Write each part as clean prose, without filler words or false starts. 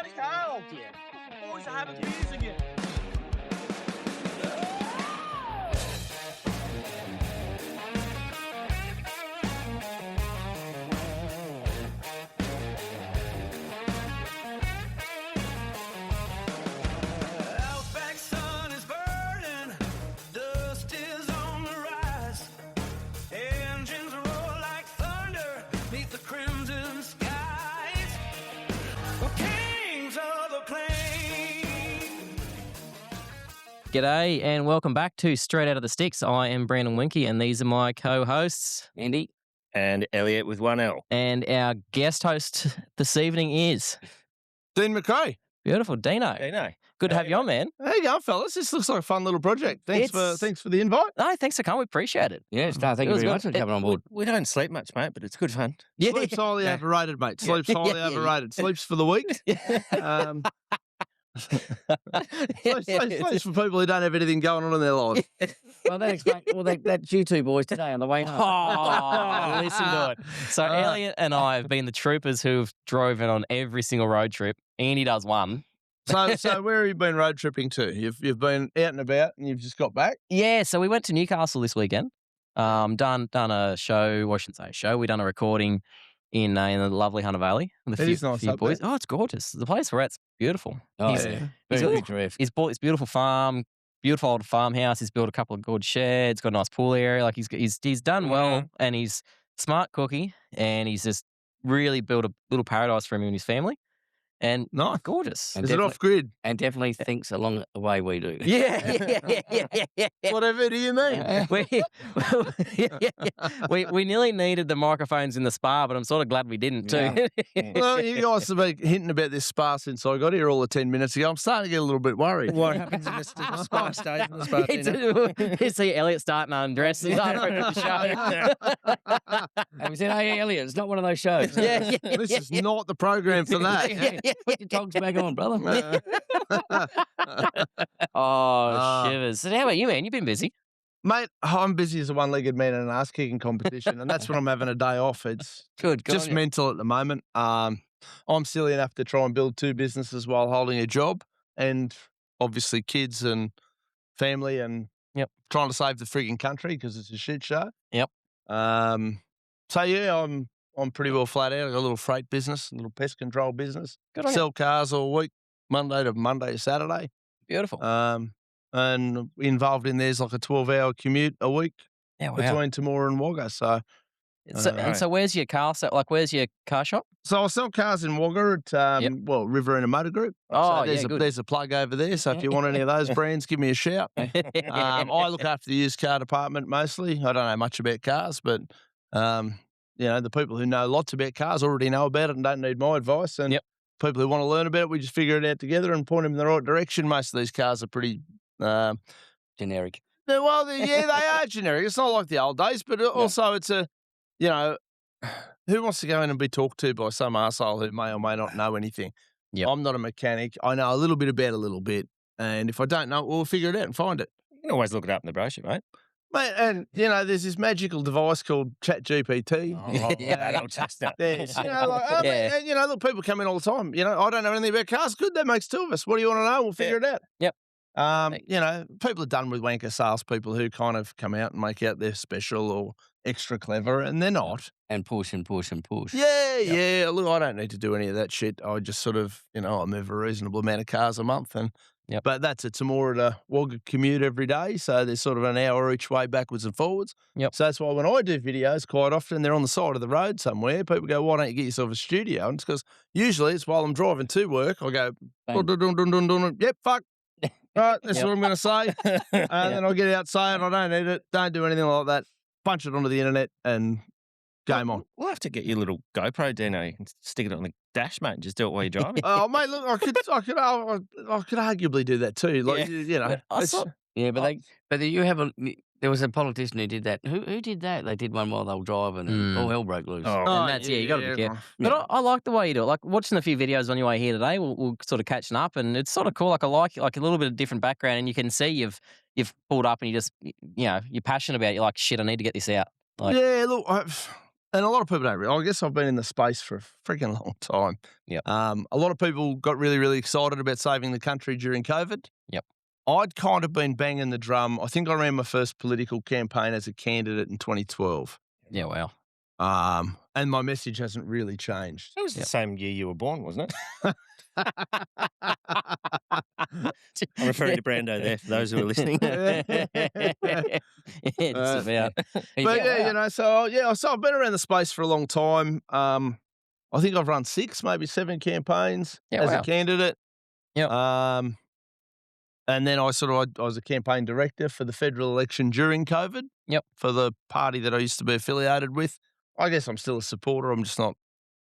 bloody hell! Boys are having beers again. Outback sun is burning, dust is on the rise. Engines roar like thunder neath the crimson skies. We're kings of the plain. G'day and welcome back to Straight Out of the Sticks. I am Brandon Winky and these are my co-hosts. Andy. And Elliot with one L. And our guest host this evening is... Dean McCrae. Beautiful, Dino. Dino. Good to have you on, man. How you going, fellas? This looks like a fun little project. Thanks for the invite. No, thanks for coming. We appreciate it. Yes, no, thank It you was very good. much for coming on board. We don't sleep much, mate, but it's good fun. Yeah. Sleep's highly overrated, mate. Sleep's highly overrated. Sleep's for the weak. Sleep's for people who don't have anything going on in their lives. Well, that explains. Well, that's you two boys today on the way home. Oh, listen to it. So Elliot and I have been the troopers who've driven on every single road trip. Andy does one. So where have you been road tripping to? You've been out and about and you've just got back? Yeah, so we went to Newcastle this weekend. Done a show. Well, I shouldn't say a show. We done a recording in the lovely Hunter Valley. With It is nice few up boys. there. Oh, it's gorgeous. The place we're at's beautiful. Oh, He's- yeah. he's Very got- picturesque. He's bought this beautiful farm, beautiful old farmhouse. He's built a couple of good sheds. Got a nice pool area. Like he's done well, and he's smart cookie, and he's just really built a little paradise for him and his family. And Nice. gorgeous. And Is it off grid? And definitely thinks along the way we do. Yeah. Whatever do you mean? We nearly needed the microphones in the spa, but I'm sort of glad we didn't too. Well, you guys have been hinting about this spa since I got here all the 10 minutes ago. I'm starting to get a little bit worried. What happens in the spa stage in the spa dinner? You see Elliot starting to undress. He's halfway through the show. And we said, hey, Elliot, it's not one of those shows. Yeah. This is not the program for that. Put your togs back on, brother. Oh, shivers. So how about you, man? You've been busy. Mate, I'm busy as a one-legged man in an ass-kicking competition, and that's when I'm having a day off. It's Good. just mental at the moment. I'm silly enough to try and build two businesses while holding a job, and obviously kids and family, and trying to save the frigging country because it's a shit show. Yep. So yeah, I'm pretty well flat out. I got a little freight business, a little pest control business. Good on you. Sell cars all week, Monday to Saturday. Beautiful. And involved in there's like a 12-hour commute a week Yeah, wow. between Temora and Wagga. So So where's your car? Where's your car shop? I sell cars in Wagga at River and Motor Group. Oh, so yeah, good. there's a plug over there. So if you want any of those brands, give me a shout. I look after the used car department mostly. I don't know much about cars, but the people who know lots about cars already know about it and don't need my advice. And people who want to learn about it, we just figure it out together and point them in the right direction. Most of these cars are pretty Generic. they are generic. It's not like the old days, but also it's who wants to go in and be talked to by some arsehole who may or may not know anything? Yep. I'm not a mechanic. I know a little bit about a little bit. And if I don't know, we'll figure it out and find it. You can always look it up in the brochure, mate. Mate, and, there's this magical device called ChatGPT. I don't trust that. There's, look, people come in all the time. I don't know anything about cars. Good, that makes two of us. What do you want to know? We'll figure it out. Yep. People are done with wanker salespeople who kind of come out and make out they're special or extra clever, and they're not. And push and push and push. Yeah. Look, I don't need to do any of that shit. I just sort of, I move a reasonable amount of cars a month, but that's it's more to Wagga commute every day. So there's sort of an hour each way backwards and forwards. Yep. So that's why when I do videos, quite often they're on the side of the road somewhere. People go, "Why don't you get yourself a studio?" And it's because usually it's while I'm driving to work. I go, Bang. dun. Yep, fuck. Right, that's what I'm going to say. And then I'll get out saying I don't need it. Don't do anything like that. Punch it onto the internet and game on. We'll have to get your little GoPro, Dino. You can stick it on the dash, mate, and just do it while you're driving. Oh, mate, look, I could arguably do that too. Like, But you have there was a politician who did that. Who did that? They did one while they were driving and all hell broke loose. And that's, you got to be careful. But I like the way you do it. Like watching a few videos on your way here today, we're sort of catching up, and it's sort of cool. Like I like a little bit of different background, and you can see you've pulled up and you just, you're passionate about it. You're like, shit, I need to get this out. Like, Yeah, look, and a lot of people don't realize. I guess I've been in the space for a freaking long time. Yep. A lot of people got really, really excited about saving the country during COVID. Yep. I'd kind of been banging the drum. I think I ran my first political campaign as a candidate in 2012. Yeah, wow. And my message hasn't really changed. It was the same year you were born, wasn't it? I'm referring to Brando there for those who are listening. It's about. But yeah, so I've been around the space for a long time. I think I've run 6, maybe 7 campaigns as a candidate. Yep. And then I was a campaign director for the federal election during COVID. Yep. For the party that I used to be affiliated with. I guess I'm still a supporter. I'm just not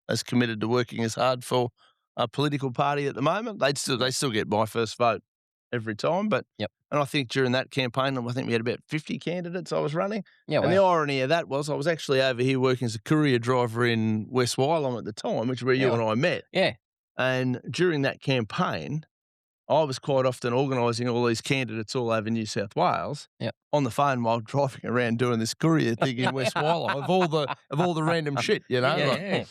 as committed to working as hard for a political party at the moment. They still get my first vote every time. But and I think during that campaign, I think we had about 50 candidates I was running. Yeah, and the irony of that was I was actually over here working as a courier driver in West Wyalong at the time, which is where you and I met. Yeah. And during that campaign, I was quite often organising all these candidates all over New South Wales on the phone while driving around doing this courier thing in West Wyalong of all the random shit, you know.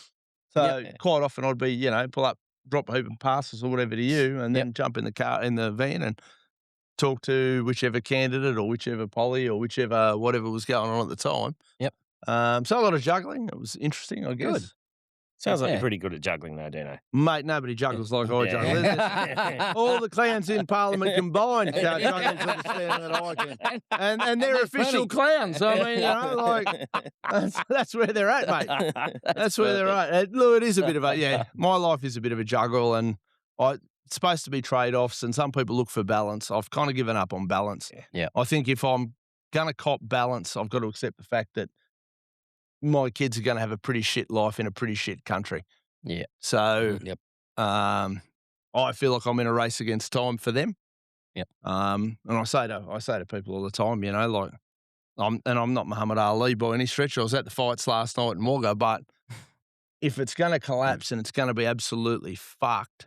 So quite often I'd be, pull up, drop a heap of parcels or whatever to you, and then jump in the van and talk to whichever candidate or whichever poly or whichever whatever was going on at the time. Yep. So a lot of juggling. It was interesting, I guess. Good. Sounds like you're pretty good at juggling, though, Dino. Mate, nobody juggles like I juggle. All the clowns in Parliament combined can't juggle to the extent that I can. And they're official clowns. I mean, that's where they're at, mate. That's where they're at. Look, it is a bit of my life is a bit of a juggle, and it's supposed to be trade-offs, and some people look for balance. I've kind of given up on balance. Yeah. I think if I'm going to cop balance, I've got to accept the fact that my kids are going to have a pretty shit life in a pretty shit country. Yeah. So, I feel like I'm in a race against time for them. Yep. And I say to people all the time, like, I'm not Muhammad Ali by any stretch. I was at the fights last night in Wagga, but if it's going to collapse and it's going to be absolutely fucked,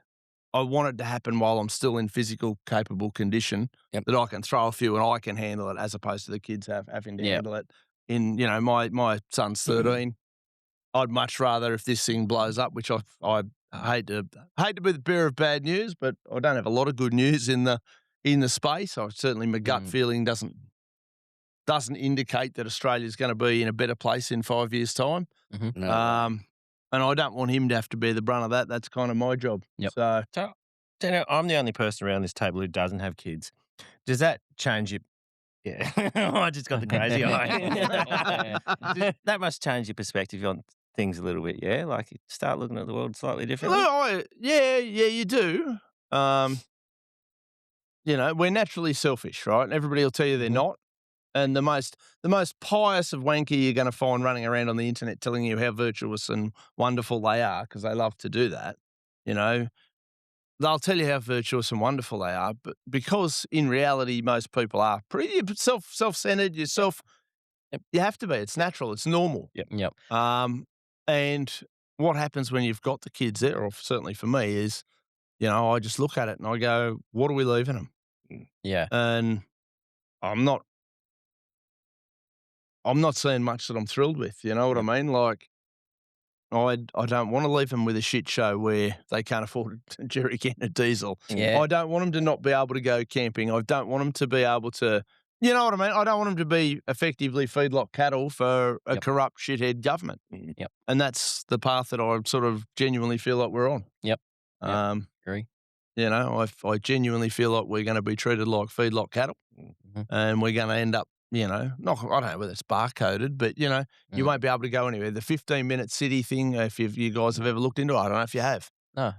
I want it to happen while I'm still in physical capable condition that I can throw a few and I can handle it, as opposed to the kids having to handle it. My son's 13. I'd much rather if this thing blows up, which I hate to be the bearer of bad news, but I don't have a lot of good news in the space. Certainly my gut feeling doesn't indicate that Australia's going to be in a better place in 5 years' time. Mm-hmm. No. And I don't want him to have to be the brunt of that. That's kind of my job. Yep. So Dano, I'm the only person around this table who doesn't have kids. Does that change your... Yeah, I just got the crazy eye. That must change your perspective on things a little bit, yeah? Like you start looking at the world slightly differently? You do. We're naturally selfish, right? Everybody will tell you they're not. And the most pious of wanky you're going to find running around on the internet telling you how virtuous and wonderful they are, because they love to do that, They'll tell you how virtuous and wonderful they are, but because in reality most people are pretty self-centered, you have to be. It's natural. It's normal. Yep. And what happens when you've got the kids there, or certainly for me, is, I just look at it and I go, what are we leaving them? Yeah. And I'm not seeing much that I'm thrilled with. You know what I mean? Like, I don't want to leave them with a shit show where they can't afford a jerry can of diesel. Yeah. I don't want them to not be able to go camping. I don't want them to be able to, you know what I mean? I don't want them to be effectively feedlot cattle for a corrupt shithead government. Yep. And that's the path that I sort of genuinely feel like we're on. Yep. Agree. I genuinely feel like we're going to be treated like feedlot cattle, and we're going to end up, I don't know whether it's barcoded, but, you won't be able to go anywhere. The 15-minute city thing, if you guys have ever looked into it, I don't know if you have. No.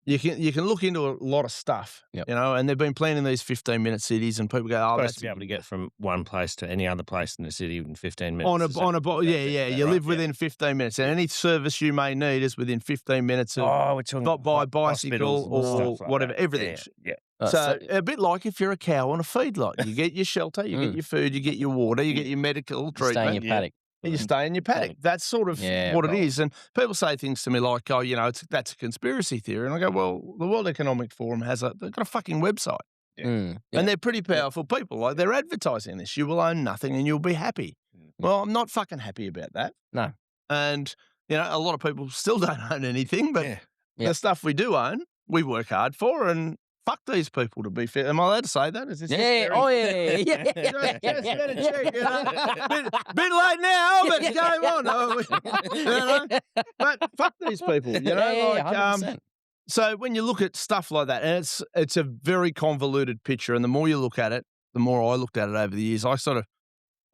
You can look into a lot of stuff, and they've been planning these 15-minute cities, and people go, supposed to be able to get from one place to any other place in the city in 15 minutes. You live within 15 minutes, and any service you may need is within 15 minutes of by bicycle or whatever, everything. Yeah. So a bit like if you're a cow on a feedlot, you get your shelter, you get your food, you get your water, you get your medical treatment. Stay in your paddock. And you stay in your paddock. That's sort of what it is. And people say things to me like, that's a conspiracy theory. And I go, well, the World Economic Forum they've got a fucking website. Yeah. And they're pretty powerful people. Like, they're advertising this. You will own nothing and you'll be happy. Well, I'm not fucking happy about that. No. And, you know, a lot of people still don't own anything, but Yeah. Yep. the stuff we do own, we work hard for, and fuck these people, to be fair. Am I allowed to say that? Is this Yeah. Oh, yeah. Just better check, you know. Bit late now, but it's going on. You know? But fuck these people, you know. Yeah, like, 100%. so when you look at stuff like that, and it's a very convoluted picture, and the more you look at it, the more I looked at it over the years. I sort of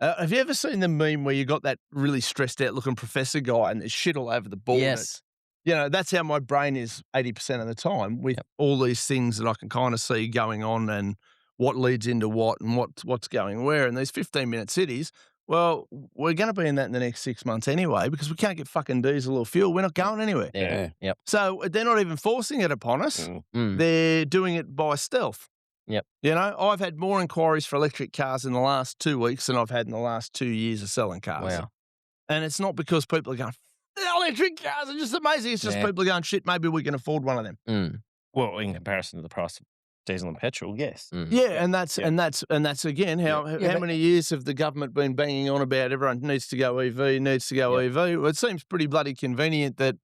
have you ever seen the meme where you got that really stressed out looking professor guy and there's shit all over the board? Yes. You know, that's how my brain is 80% of the time with all these things that I can kind of see going on and what leads into what and what's going where. And these 15-minute cities, well, we're going to be in that in the next 6 months anyway because we can't get fucking diesel or fuel. We're not going anywhere. Yeah. Yep. So they're not even forcing it upon us. Mm. They're doing it by stealth. Yep. You know, I've had more inquiries for electric cars in the last 2 weeks than I've had in the last 2 years of selling cars. Wow. And it's not because people are going, the electric cars are just amazing. It's just people are going, shit, maybe we can afford one of them. Mm. Well, in comparison to the price of diesel and petrol, yes. Mm. Yeah, and that's again how many years have the government been banging on about everyone needs to go EV, EV? Well, it seems pretty bloody convenient that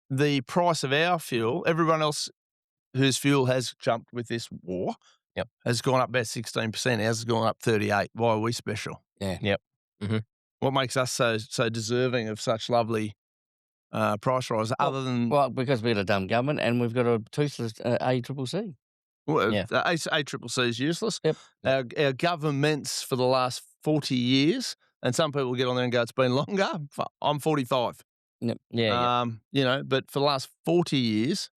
the price of our fuel, everyone else whose fuel has jumped with this war, has gone up about 16%. Ours has gone up 38%. Why are we special? Yeah. Yep. Mm-hmm. What makes us so deserving of such lovely price rise? Other than because we've got a dumb government and we've got a toothless ACCC. ACCC is useless. Yep. Our governments for the last 40 years, and some people get on there and go, it's been longer. I'm 45. Yep. Yeah. You know, but for the last 40 years,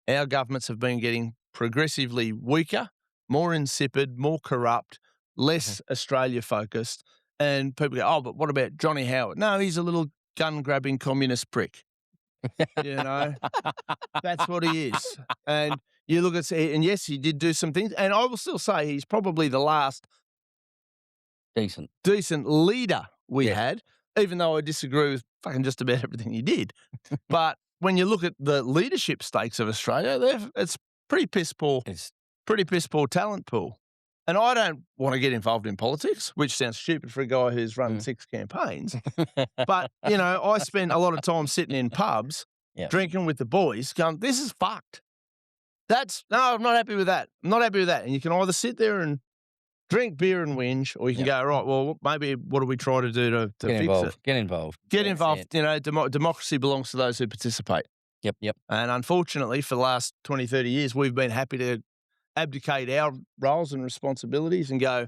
our governments have been getting progressively weaker, more insipid, more corrupt, less Australia focused. And people go, oh, but what about Johnny Howard? No, he's a little gun-grabbing communist prick. You know, that's what he is. And you look at, and yes, he did do some things. And I will still say he's probably the last Decent leader we had, even though I disagree with fucking just about everything he did. But when you look at the leadership stakes of Australia, it's pretty piss poor. It's pretty piss poor talent pool. And I don't want to get involved in politics, which sounds stupid for a guy who's run 6 campaigns. But, you know, I spend a lot of time sitting in pubs, drinking with the boys, going, this is fucked. No, I'm not happy with that. I'm not happy with that. And you can either sit there and drink beer and whinge, or you can go, right, well, maybe what do we try to do to fix it? Get involved. Get involved. You know, democracy belongs to those who participate. Yep. And unfortunately, for the last 20, 30 years, we've been happy to abdicate our roles and responsibilities and go,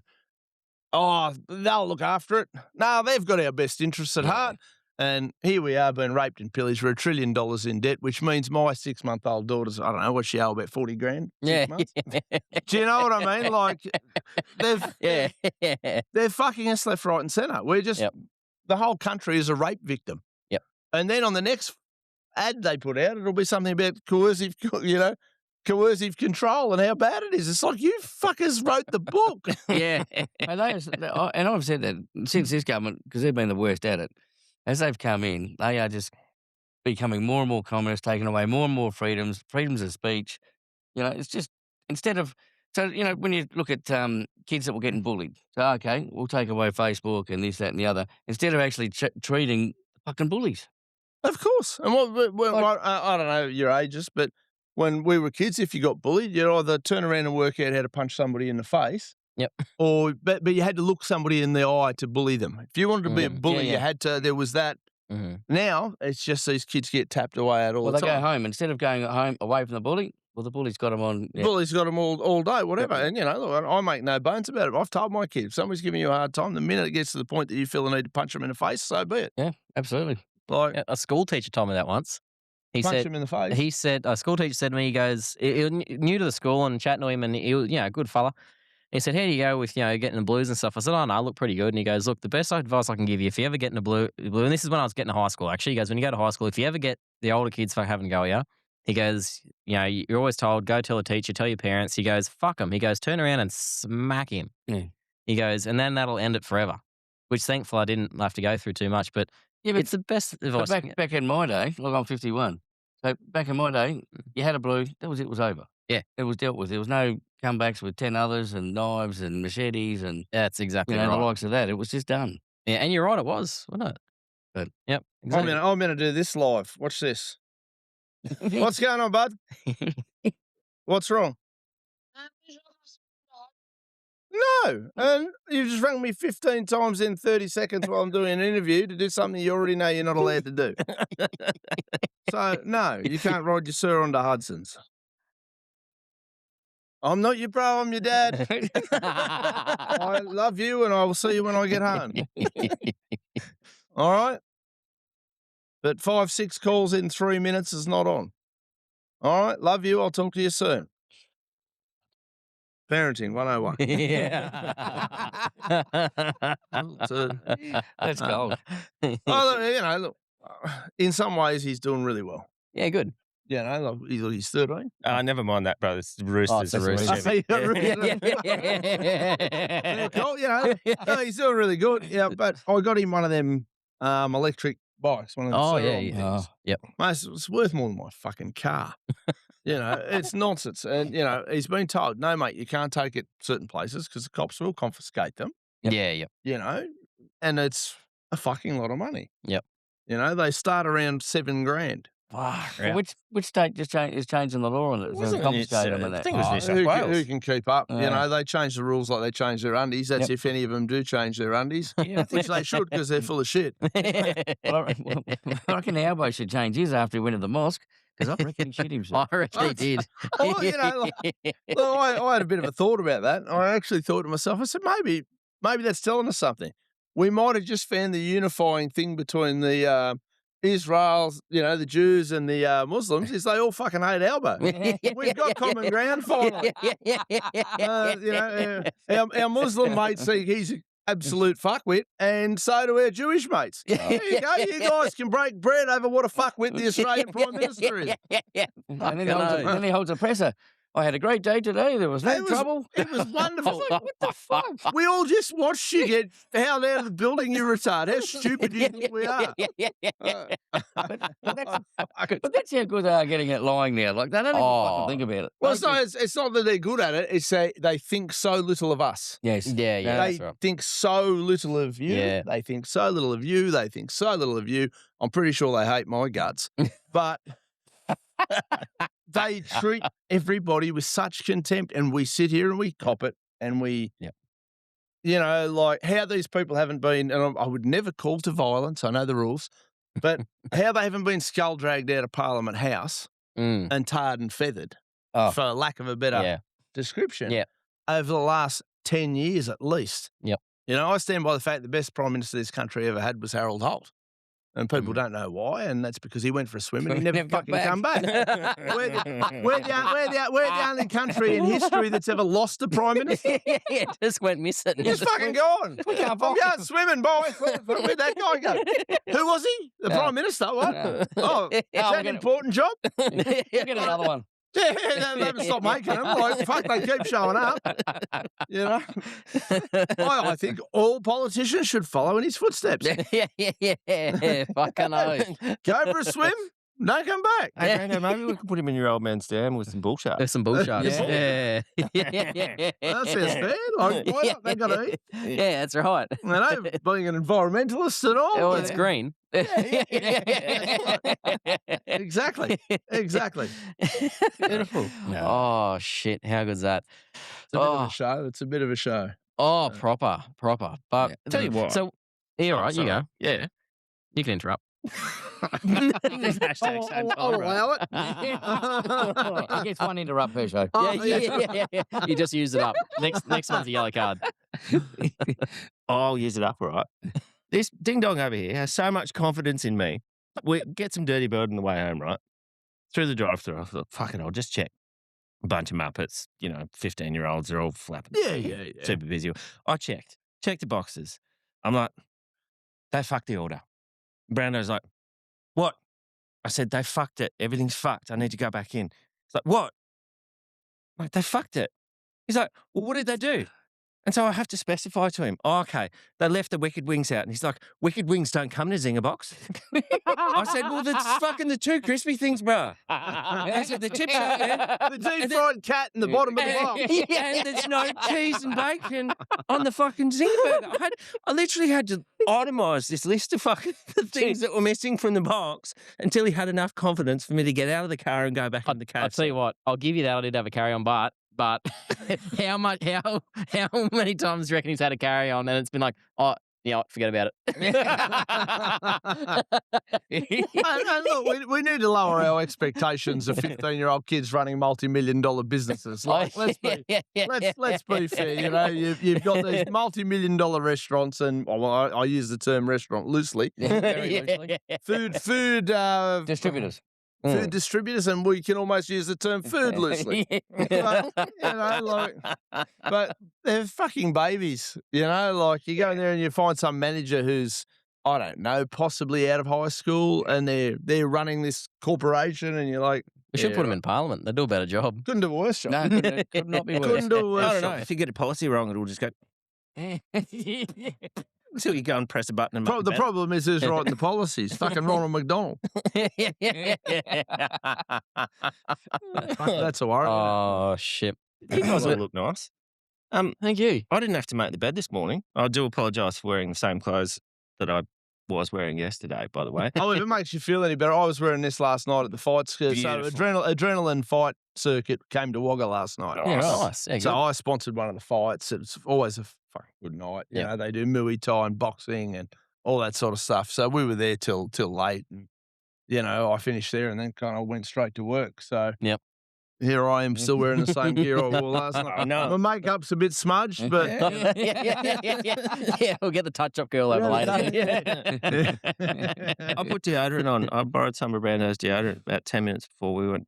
oh, they'll look after it. No, they've got our best interests at heart. And here we are being raped and pillaged. We're $1 trillion in debt, which means my 6-month-old daughter's, I don't know, what she owe, about 40 grand? 6 months? Do you know what I mean? Like, they're fucking us left, right and centre. We're just, the whole country is a rape victim. Yep. And then on the next ad they put out, it'll be something about coercive control and how bad it is. It's like, you fuckers wrote the book. And I've said that since this government, because they've been the worst at it, as they've come in, they are just becoming more and more communist, taking away more and more freedoms of speech. You know, it's just, when you look at kids that were getting bullied, so, okay, we'll take away Facebook and this, that and the other, instead of actually treating fucking bullies. Of course. And I don't know your ages, but when we were kids, if you got bullied, you'd either turn around and work out how to punch somebody in the face. Yep. But you had to look somebody in the eye to bully them. If you wanted to be a bully, you had to, there was that. Mm-hmm. Now, it's just these kids get tapped away at all the time. Well, they go home. Instead of going home away from the bully, well, the bully's got them on. Yeah. Bully's got them all day, whatever. Yep. And, you know, look, I make no bones about it. I've told my kids, if somebody's giving you a hard time, the minute it gets to the point that you feel the need to punch them in the face, so be it. Yeah, absolutely. Like, a school teacher told me that once. He punch said, him in the face. He said, a school teacher said to me, he goes, he was new to the school and chatting to him, and he was, good fella. He said, how do you go with, getting the blues and stuff? I said, oh, no, I look pretty good. And he goes, look, the best advice I can give you, if you ever get in the blue, and this is when I was getting to high school, actually. He goes, when you go to high school, if you ever get the older kids having a go at you, he goes, you're always told, go tell a teacher, tell your parents. He goes, fuck him. He goes, turn around and smack him. Yeah. He goes, and then that'll end it forever, which thankfully I didn't have to go through too much, but it's the best advice. Back in my day, look, I'm 51. So back in my day, you had a blue, that was it, was over. Yeah. It was dealt with. There was no comebacks with 10 others and knives and machetes and that's exactly the right. likes of that. It was just done. Yeah, and you're right, it was, wasn't it? But- Yep. I'm Exactly. going to do this live. Watch this. What's going on, bud? What's wrong? No. And you just rang me 15 times in 30 seconds while I'm doing an interview to do something you already know you're not allowed to do. So, no, you can't ride your sir onto Hudson's. I'm not your bro, I'm your dad. I love you and I will see you when I get home. All right? But 5, 6 calls in 3 minutes is not on. All right? Love you. I'll talk to you soon. Parenting 101. That's gold. Oh, look, in some ways he's doing really well. Yeah, good. Look, he's 13. Never mind that, bro. It's the Roosters. it's the Roosters. Yeah, cool. No, he's doing really good. Yeah, but I got him one of them electric bikes. One of them Surron things. Yep. Mate, it's worth more than my fucking car. It's nonsense. And, he's been told, no, mate, you can't take it certain places because the cops will confiscate them. Yeah. And it's a fucking lot of money. Yep. They start around $7,000. Fuck. Well, which state is changing the law on it? Wasn't it? Confiscate them and I that. think it was New South Who Wales. can keep up? Yeah. They change the rules like they change their undies. That's if any of them do change their undies. Which they should because they're full of shit. Well, I reckon Albo should change his after he went to the mosque because I reckon he shit himself. I reckon he did. Well, I had a bit of a thought about that. I actually thought to myself, I said, maybe that's telling us something. We might have just found the unifying thing between the Israel's, the Jews and the Muslims is they all fucking hate Albo. We've got common ground finally. Our Muslim mates see he's an absolute fucktwit, and so do our Jewish mates. There you go. You guys can break bread over what a fuckwit the Australian Prime Minister is. And then he holds a presser. I had a great day today. There was no trouble. It was wonderful. What the fuck? We all just watched you get howled out of the building, you retard. How stupid do you think we are? But that's how good they are getting at lying now. Like, they don't even fucking think about it. Well, it's not that they're good at it. It's they think so little of us. Yes. Yeah, They that's right. think so little of you. Yeah. They think so little of you. They think so little of you. I'm pretty sure they hate my guts. But they treat everybody with such contempt, and we sit here and we cop it, and we, like how these people haven't been, and I would never call to violence, I know the rules, but how they haven't been skull dragged out of Parliament House and tarred and feathered, for lack of a better description, over the last 10 years at least. Yep. I stand by the fact the best Prime Minister this country ever had was Harold Holt. And people don't know why, and that's because he went for a swim and he never fucking come back. We're the only country in history that's ever lost a Prime Minister. Just went missing. He's fucking gone. We can't I'm going swimming, boy. Where'd that guy go? Who was he? The Prime Minister? What? Oh, is that an important job? Get another one. Yeah, they haven't stopped making them. Like, fuck, they keep showing up. I think all politicians should follow in his footsteps. Fucking oath. Go for a swim, don't come back. Hey, Brando, maybe we can put him in your old man's dam with some bull sharks. There's some bull sharks. Yeah. Yeah. Well, that sounds fair. Like, why not? They got to eat. Yeah, that's right. I know, being an environmentalist and all. Oh, it's green. Exactly. Beautiful. Oh, shit. How good's that? It's a bit of a show. It's a bit of a show. Oh, proper. But Tell you what. So, yeah, all right, you go. Yeah. You can interrupt. I'll allow it. He gets one interrupt per show. Yeah. You just use it up. Next month's a yellow card. I'll use it up, all right. This ding dong over here has so much confidence in me. We get some dirty bird on the way home, right? Through the drive-through, I thought, fuck it, I'll just check. A bunch of Muppets, 15-year-olds, they're all flapping. Yeah. Super busy. I checked the boxes. I'm like, they fucked the order. Brando's like, what? I said, they fucked it. Everything's fucked. I need to go back in. He's like, what? I'm like, they fucked it. He's like, well, what did they do? And so I have to specify to him, okay, they left the wicked wings out. And he's like, wicked wings don't come in a zinger box. I said, well, that's fucking the two crispy things, bro. I said, the chips are there. The deep-fried cat in the bottom of the box. And there's no cheese and bacon on the fucking zinger burger. I literally had to itemised this list of fucking the things that were missing from the box until he had enough confidence for me to get out of the car and go back in the car. I'll tell you what, I'll give you that. I did have a carry on, but how many times do you reckon he's had a carry on and it's been like, oh, yeah, forget about it. No, look, we need to lower our expectations of 15-year-old kids running multi-million-dollar businesses. Like, let's be fair. You know, you've got these multi-million-dollar restaurants, and I use the term restaurant loosely. Very loosely. Food Distributors. food distributors, and we can almost use the term food loosely. But they're fucking babies, you know. Like you go in there and you find some manager who's, I don't know, possibly out of high school, and they're running this corporation, and you're like, We should put them in Parliament. They do a better job. couldn't do a worse job. No, could not be worse. Couldn't do a worse I don't know. job. If you get a policy wrong, it'll just go until you go and press a button. And make The it problem is who's writing the policies. Fucking Ronald McDonald. That's a worry. Oh shit! You guys all look nice. Thank you. I didn't have to make the bed this morning. I do apologise for wearing the same clothes that I was wearing yesterday, by the way. Oh, if it makes you feel any better, I was wearing this last night at the fights. So Beautiful. adrenaline fight circuit came to Wagga last night. Yeah, nice. Yeah, So good. I sponsored one of the fights. It's always a fucking good night. You know, they do Muay Thai and boxing and all that sort of stuff. So we were there till late, and you know, I finished there and then kind of went straight to work. So Yep. here I am, still wearing the same gear I wore last night. I know. My makeup's a bit smudged, but yeah, we'll get the touch-up girl over later. I put deodorant on. I borrowed some of Brando's deodorant about 10 minutes before we went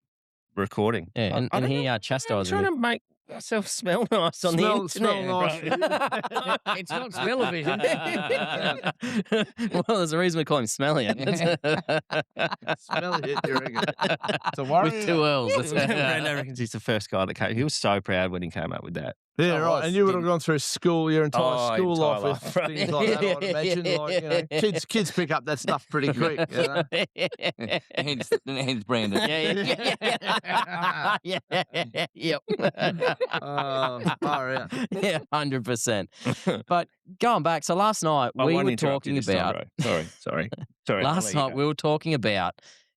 recording. Yeah, and don't he know. I'm chastised trying me. to make myself smell nice on the Smell internet. nice. It's not smell-o-vision. Well, there's a reason we call him Smelly. smell it, you reckon? It's a worry. With two L's. Brando reckons he's the first guy that came. He was so proud when he came up with that. Yeah, I right. was, And you would have didn't- gone through school, your entire Oh, school entire life with life, right. things like that, I'd imagine. Like, you know, kids pick up that stuff pretty quick. You know? Hence Brandon. Yep. Far out. Yeah, 100%. But going back, so last night I we won't were interrupt you talking this time, about bro. Sorry. I'll last let you night go. we were talking about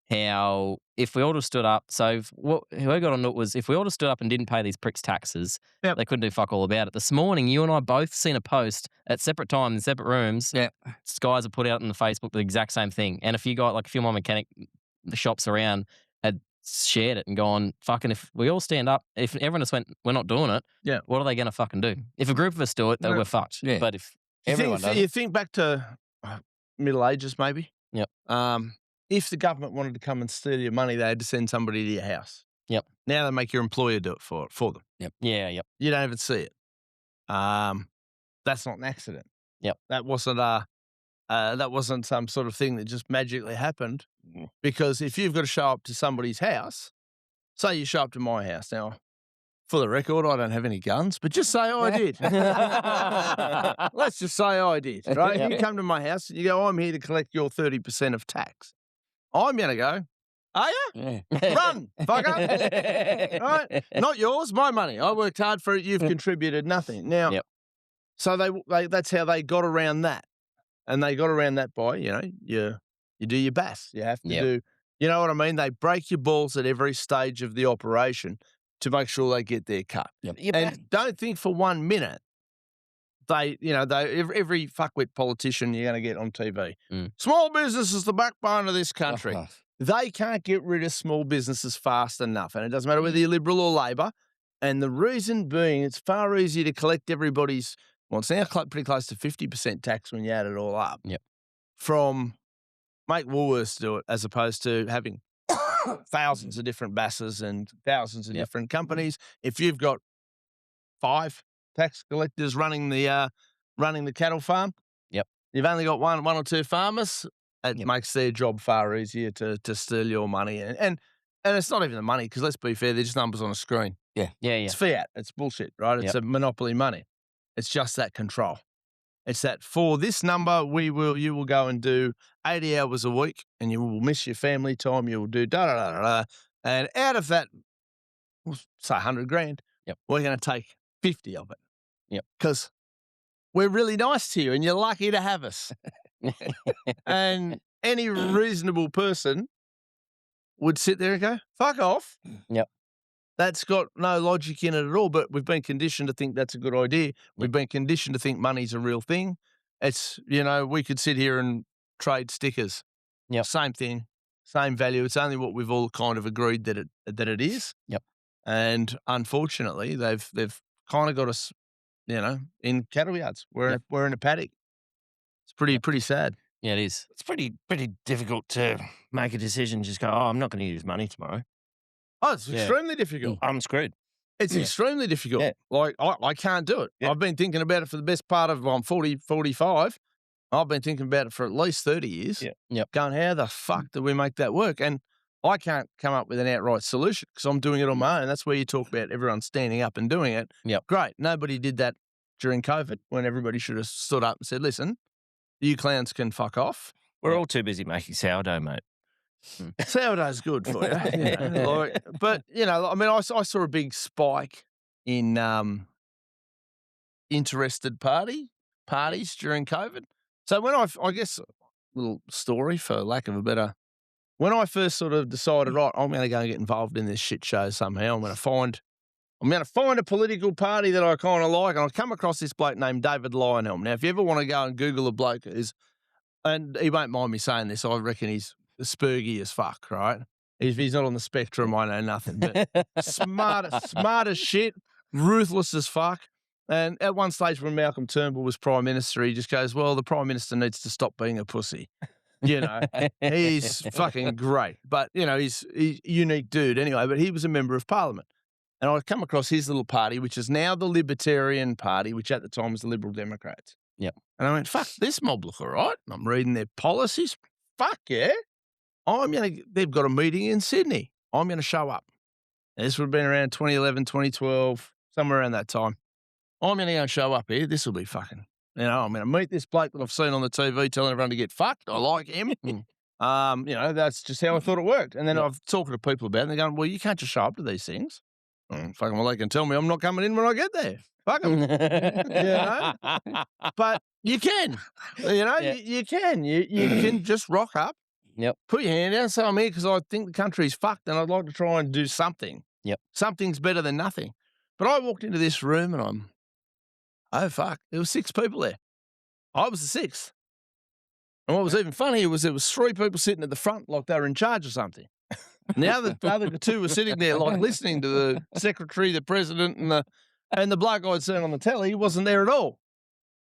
how if we all just stood up, so who I got on it was if we all just stood up and didn't pay these pricks taxes, Yep. they couldn't do fuck all about it. This morning, you and I both seen a post at separate times in separate rooms. Yeah. Guys have put out on the Facebook the exact same thing, and a few more mechanic shops around had shared it and gone, fucking, if we all stand up, if everyone just went, we're not doing it, Yeah. what are they going to fucking do? If a group of us do it, then No. we're fucked. Yeah. But if Everyone does You it. think back to Middle Ages, maybe. Yep. If the government wanted to come and steal your money, they had to send somebody to your house. Yep. Now they make your employer do it for them. yeah, yep. You don't even see it. That's not an accident. Yep. That wasn't some sort of thing that just magically happened. Mm. Because if you've got to show up to somebody's house, say you show up to my house now. For the record, I don't have any guns, but just say I did. Let's just say I did, right? Yep. You come to my house and you go, I'm here to collect your 30% of tax. I'm going to go, are you? Yeah. Run, fucker. Right? Not yours, my money. I worked hard for it. You've contributed nothing. Now, Yep. so they that's how they got around that. And they got around that by, you know, you do your best. You have to Yep. do, you know what I mean? They break your balls at every stage of the operation to make sure they get their cut. Yep. And don't think for 1 minute every fuckwit politician you're going to get on TV. Mm. Small business is the backbone of this country. Oh, They can't get rid of small businesses fast enough. And it doesn't matter whether you're Liberal or Labor. And the reason being, it's far easier to collect everybody's, well, it's now pretty close to 50% tax when you add it all up. Yep. From make Woolworths do it as opposed to having thousands of different basses and thousands of Yep. different companies. If you've got 5 tax collectors running the cattle farm, Yep. You've only got one or two farmers. It Yep. makes their job far easier to steal your money. And it's not even the money, because let's be fair, they're just numbers on a screen. Yeah. It's fiat. It's bullshit, right? It's Yep. a monopoly money. It's just that control. It's that for this number, you will go and do 80 hours a week, and you will miss your family time. You will do da-da-da-da-da. And out of that, we'll say 100 grand, Yep. we're going to take 50 of it. Yep. Because we're really nice to you and you're lucky to have us. And any reasonable person would sit there and go, fuck off. Yep. That's got no logic in it at all, but we've been conditioned to think that's a good idea. We've been conditioned to think money's a real thing. It's, we could sit here and trade stickers. Yep. Same thing, same value. It's only what we've all kind of agreed that it is. Yep. And unfortunately, they've kind of got us, in cattle yards. We're in a paddock. It's pretty sad. Yeah, it is. It's pretty difficult to make a decision. Just go, I'm not going to use money tomorrow. Oh, it's extremely difficult. I'm screwed. It's extremely difficult. Yeah. Like, I can't do it. Yeah. I've been thinking about it for the best part of, I'm 40, 45. I've been thinking about it for at least 30 years. Yeah. Yep. Going, how the fuck do we make that work? And I can't come up with an outright solution because I'm doing it on my own. That's where you talk about everyone standing up and doing it. Yep. Great. Nobody did that during COVID when everybody should have stood up and said, listen, you clowns can fuck off. We're all too busy making sourdough, mate. Sourdough's good for you. I saw a big spike in interested parties during COVID. So when I guess a little story for lack of a better, when I first sort of decided, right, I'm going to go and get involved in this shit show somehow. I'm going to find a political party that I kind of like, and I come across this bloke named David Lionel. Now, if you ever want to go and Google a bloke, and he won't mind me saying this, I reckon he's spurgy as fuck, right? If he's not on the spectrum, I know nothing. But smart as shit, ruthless as fuck. And at one stage when Malcolm Turnbull was Prime Minister, he just goes, well, the Prime Minister needs to stop being a pussy. He's fucking great. But, he's a unique dude anyway. But he was a member of Parliament. And I come across his little party, which is now the Libertarian Party, which at the time was the Liberal Democrats. Yep. And I went, fuck, this mob look all right. And I'm reading their policies. Fuck yeah. They've got a meeting in Sydney. I'm going to show up. And this would have been around 2011, 2012, somewhere around that time. I'm going to go and show up here. This will be fucking, I'm going to meet this bloke that I've seen on the TV telling everyone to get fucked. I like him. That's just how I thought it worked. And then I've talked to people about it and they're going, well, you can't just show up to these things. Fucking well, they can tell me I'm not coming in when I get there. Fuck them. But you can, you can. You can just rock up. Yep. Put your hand down, say I'm here because I think the country's fucked and I'd like to try and do something. Yep. Something's better than nothing. But I walked into this room and oh fuck, there were 6 people there. I was the 6th. And what was even funnier was there was 3 people sitting at the front like they were in charge of something. And the other 2 were sitting there like listening to the secretary, the president, and the bloke I'd seen on the telly. He wasn't there at all.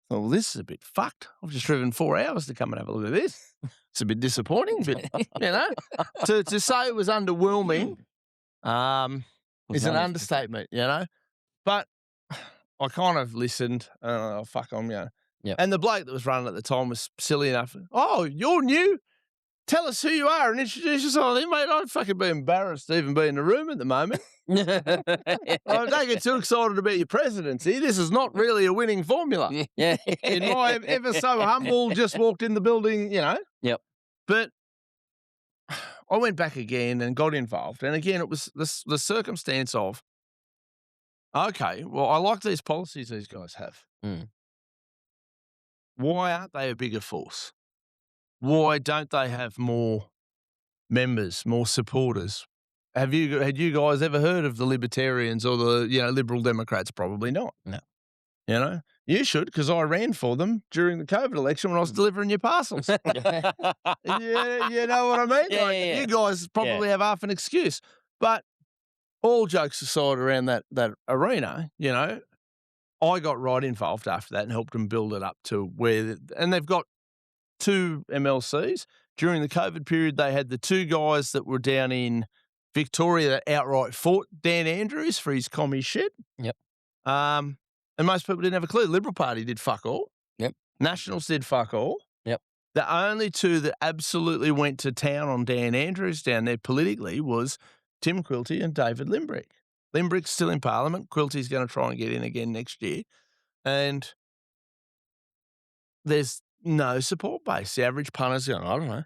Oh, well, this is a bit fucked. I've just driven 4 hours to come and have a look at this. It's a bit disappointing, but to say it was underwhelming is an understatement, But I kind of listened. Fuck, Yep. And the bloke that was running at the time was silly enough. Oh, you're new? Tell us who you are and introduce yourself. Mate, I'd fucking be embarrassed to even be in the room at the moment. Don't get too excited about your presidency. This is not really a winning formula. Yeah. In my ever so humble, just walked in the building, Yep. But I went back again and got involved. And again, it was the circumstance of, okay, well, I like these policies these guys have. Mm. Why aren't they a bigger force? Why don't they have more members, more supporters? Had you guys ever heard of the Libertarians or the Liberal Democrats? Probably not. No. You should, because I ran for them during the COVID election when I was delivering your parcels. You know what I mean? Yeah. You guys probably have half an excuse. But all jokes aside around that arena, I got right involved after that and helped them build it up to and they've got 2 MLCs. During the COVID period, they had the 2 guys that were down in Victoria that outright fought Dan Andrews for his commie shit. Yep. And most people didn't have a clue. Liberal Party did fuck all. Yep. Nationals did fuck all. Yep. The only 2 that absolutely went to town on Dan Andrews down there politically was Tim Quilty and David Limbrick. Limbrick's still in Parliament. Quilty's going to try and get in again next year. And there's no support base. The average punter's going, I don't know.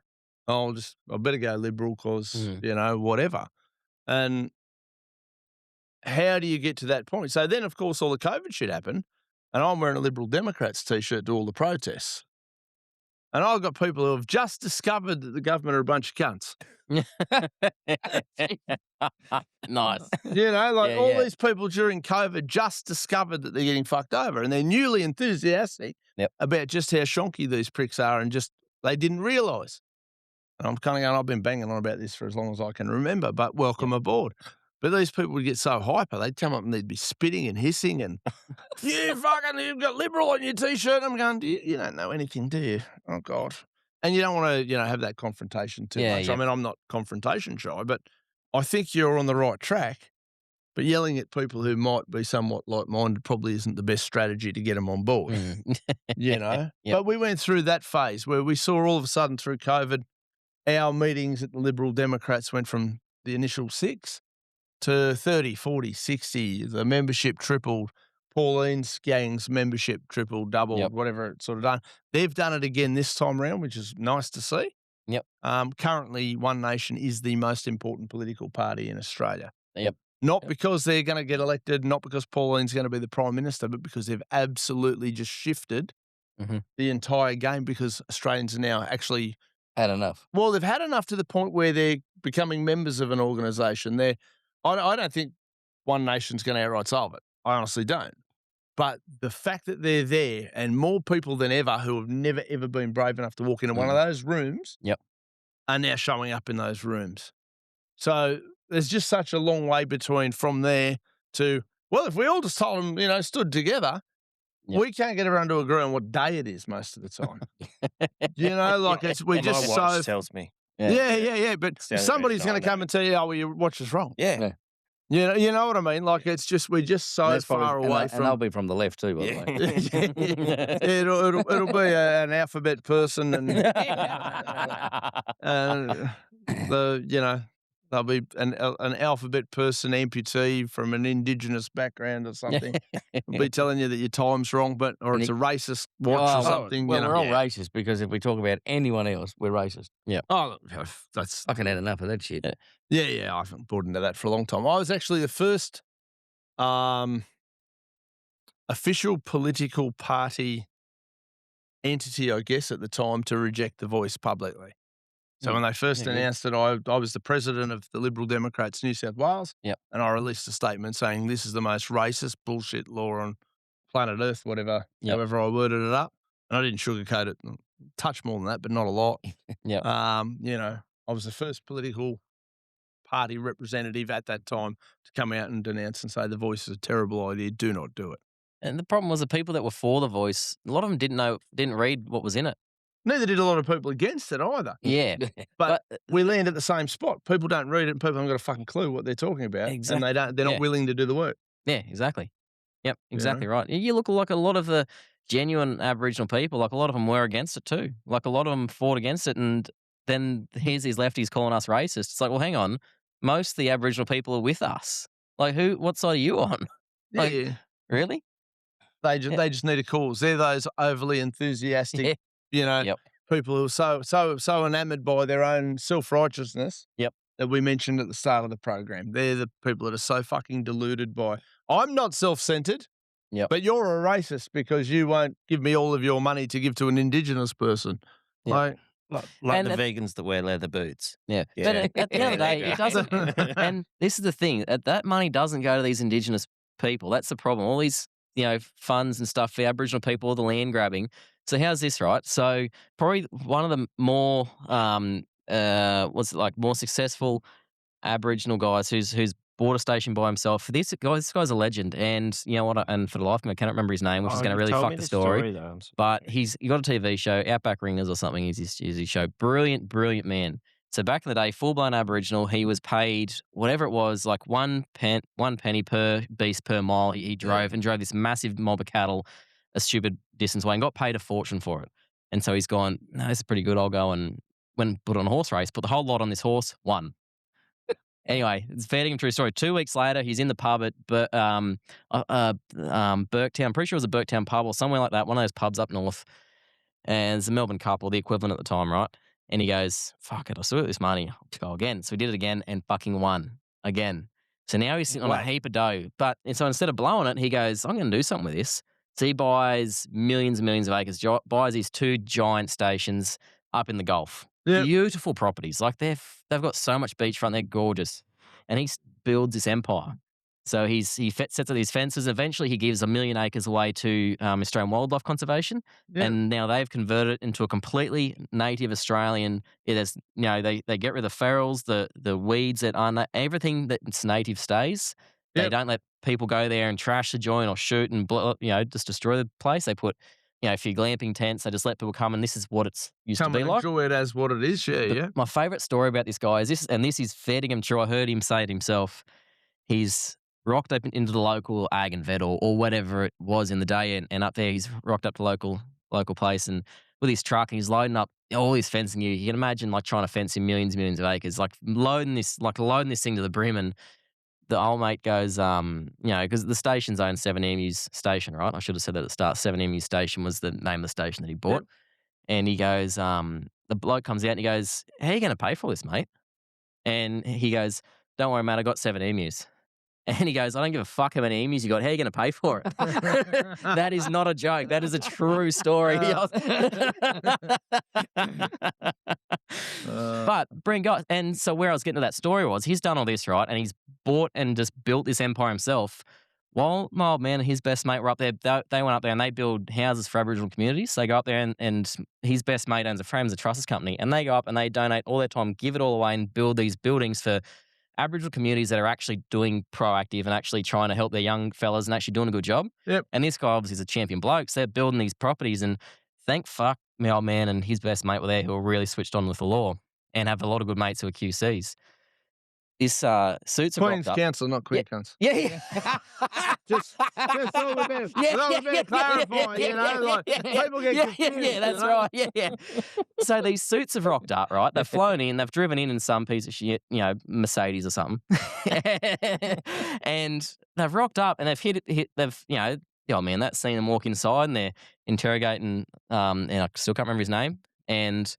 I better go Liberal because, whatever. And how do you get to that point? So then, of course, all the COVID shit happened. and I'm wearing a Liberal Democrats t-shirt to all the protests. And I've got people who have just discovered that the government are a bunch of cunts. Nice. You know, like Yeah, all yeah. these people during COVID just discovered that they're getting fucked over, and they're newly enthusiastic Yep. about just how shonky these pricks are, and just they didn't realise. And I'm kind of going, I've been banging on about this for as long as I can remember, but welcome aboard. But these people would get so hyper, they'd come up and they'd be spitting and hissing and, you've got Liberal on your T-shirt. I'm going, you don't know anything, do you? Oh, God. And you don't want to, have that confrontation too much. Yeah. I mean, I'm not confrontation shy, but I think you're on the right track. But yelling at people who might be somewhat like-minded probably isn't the best strategy to get them on board, Yep. But we went through that phase where we saw all of a sudden through COVID, our meetings at the Liberal Democrats went from the initial 6 to 30, 40, 60. The membership tripled. Pauline's gang's membership tripled, doubled, whatever it's sort of done. They've done it again this time around, which is nice to see. Yep. Currently, One Nation is the most important political party in Australia. Yep. Not because they're going to get elected, not because Pauline's going to be the Prime Minister, but because they've absolutely just shifted the entire game, because Australians are now actually Had enough. well, they've had enough to the point where they're becoming members of an organisation. I don't think One Nation's going to outright solve it. I honestly don't. But the fact that they're there, and more people than ever who have never, ever been brave enough to walk into one of those rooms are now showing up in those rooms. So there's just such a long way between from there to, well, if we all just told them, stood together, we can't get everyone to agree on what day it is most of the time. We're just My watch so tells me. Yeah. But Sounds somebody's very going to come and tell you, well, your watch is wrong. Yeah. You know what I mean? Like, it's just, we're just so That's far probably- away and from. they'll be from the left too, by the way. It'll be an alphabet person, and they'll be an alphabet person amputee from an Indigenous background or something. They'll be telling you that your time's wrong, or it's a racist watch or something. Well, we're all racist, because if we talk about anyone else, we're racist. Oh, that's. I can had enough of that shit. Yeah, I haven't bought into that for a long time. I was actually the first official political party entity, I guess, at the time to reject The Voice publicly. So when they first announced it, I was the president of the Liberal Democrats New South Wales, and I released a statement saying this is the most racist bullshit law on planet Earth, however I worded it up. And I didn't sugarcoat it, touch more than that, but not a lot. I was the first political party representative at that time to come out and denounce and say The Voice is a terrible idea, do not do it. And the problem was the people that were for The Voice, a lot of them didn't read what was in it. Neither did a lot of people against it either. Yeah. But we land at the same spot. People don't read it, and people haven't got a fucking clue what they're talking about. Exactly. And they're not willing to do the work. Yeah, exactly. Yep, exactly right. You look like a lot of the genuine Aboriginal people, like a lot of them were against it too. Like a lot of them fought against it, and then here's these lefties calling us racist. It's like, well, hang on. Most of the Aboriginal people are with us. Like, what side are you on? Like, really? They just need a cause. They're those overly enthusiastic, people who are so enamored by their own self-righteousness that we mentioned at the start of the program. They're the people that are so fucking deluded by, I'm not self-centered, but you're a racist because you won't give me all of your money to give to an Indigenous person. Yep. Like the vegans that wear leather boots. Yeah. But at the end of the day, it doesn't. And this is the thing, that money doesn't go to these Indigenous people. That's the problem. All these, funds and stuff for Aboriginal people, all the land grabbing. So how's this, right? So probably one of the more, more successful Aboriginal guys who's bought a station by himself. This guy's a legend, and you know what? And for the life of me, I cannot remember his name, which is going to really fuck the story. But he got a TV show, Outback Ringers or something. Is his show? Brilliant man. So back in the day, full blown Aboriginal, he was paid whatever it was, like one penny per beast per mile. He drove and drove this massive mob of cattle a stupid distance away and got paid a fortune for it. And so he's gone, no, this is pretty good. I'll go and put on a horse race, put the whole lot on this horse, won. Anyway, it's feeding him true story. 2 weeks later, he's in the pub at Burketown. I'm pretty sure it was a Burketown pub or somewhere like that, one of those pubs up north. And it's a Melbourne couple, the equivalent at the time, right? And he goes, fuck it, I still got this money. I'll go again. So he did it again and fucking won again. So now he's sitting on a heap of dough. So instead of blowing it, he goes, I'm going to do something with this. So he buys millions and millions of acres, buys these 2 giant stations up in the Gulf. Yep. Beautiful properties. Like they've got so much beachfront. They're gorgeous. And he builds this empire. So he sets up these fences. Eventually, he gives 1 million acres away to Australian Wildlife Conservation, Yep. and now they've converted it into a completely native Australian. It is, they get rid of the ferals, the weeds that aren't everything that's native stays. They Yep. don't let people go there and trash the joint or shoot and just destroy the place. They put a few glamping tents. They just let people come, and this is what it's used Come to be and like. enjoy it as what it is. Yeah. My favourite story about this guy is this, and this is fair to him true. I heard him say it himself. He's rocked up into the local ag and vet or whatever it was in the day, and up there he's rocked up to local place and with his truck, and he's loading up all his fencing. You can imagine like trying to fence in millions and millions of acres, like loading this thing to the brim. And the old mate goes, because the station's owned 7 Emus Station, right? I should have said that at the start. 7 Emus Station was the name of the station that he bought. Yep. And he goes, the bloke comes out and he goes, "How are you going to pay for this, mate?" And he goes, "Don't worry, mate, I got 7 emus." And he goes, "I don't give a fuck how many emus you got. How are you going to pay for it?" That is not a joke. That is a true story. But bring guys, and so where I was getting to that story was he's done all this, right? And he's bought and just built this empire himself. While my old man and his best mate were up there, they went up there and they build houses for Aboriginal communities. They go up there and his best mate owns a Frames of Trusses company, and they go up and they donate all their time, give it all away, and build these buildings for Aboriginal communities that are actually doing proactive and actually trying to help their young fellas and actually doing a good job. Yep. And this guy obviously is a champion bloke, so they're building these properties, and thank fuck my old man and his best mate were there who are really switched on with the law and have a lot of good mates who are QCs. This suits are Queen's rocked up. Council, not Queen Council. Yeah. Just all a bit, clarify, like people get confused. Yeah, that's right. Yeah. So these suits have rocked up, right? They've flown in, they've driven in some piece of shit, Mercedes or something, and they've rocked up and they've hit. They've, the old man that's seen them walk inside and they're interrogating, and I still can't remember his name. And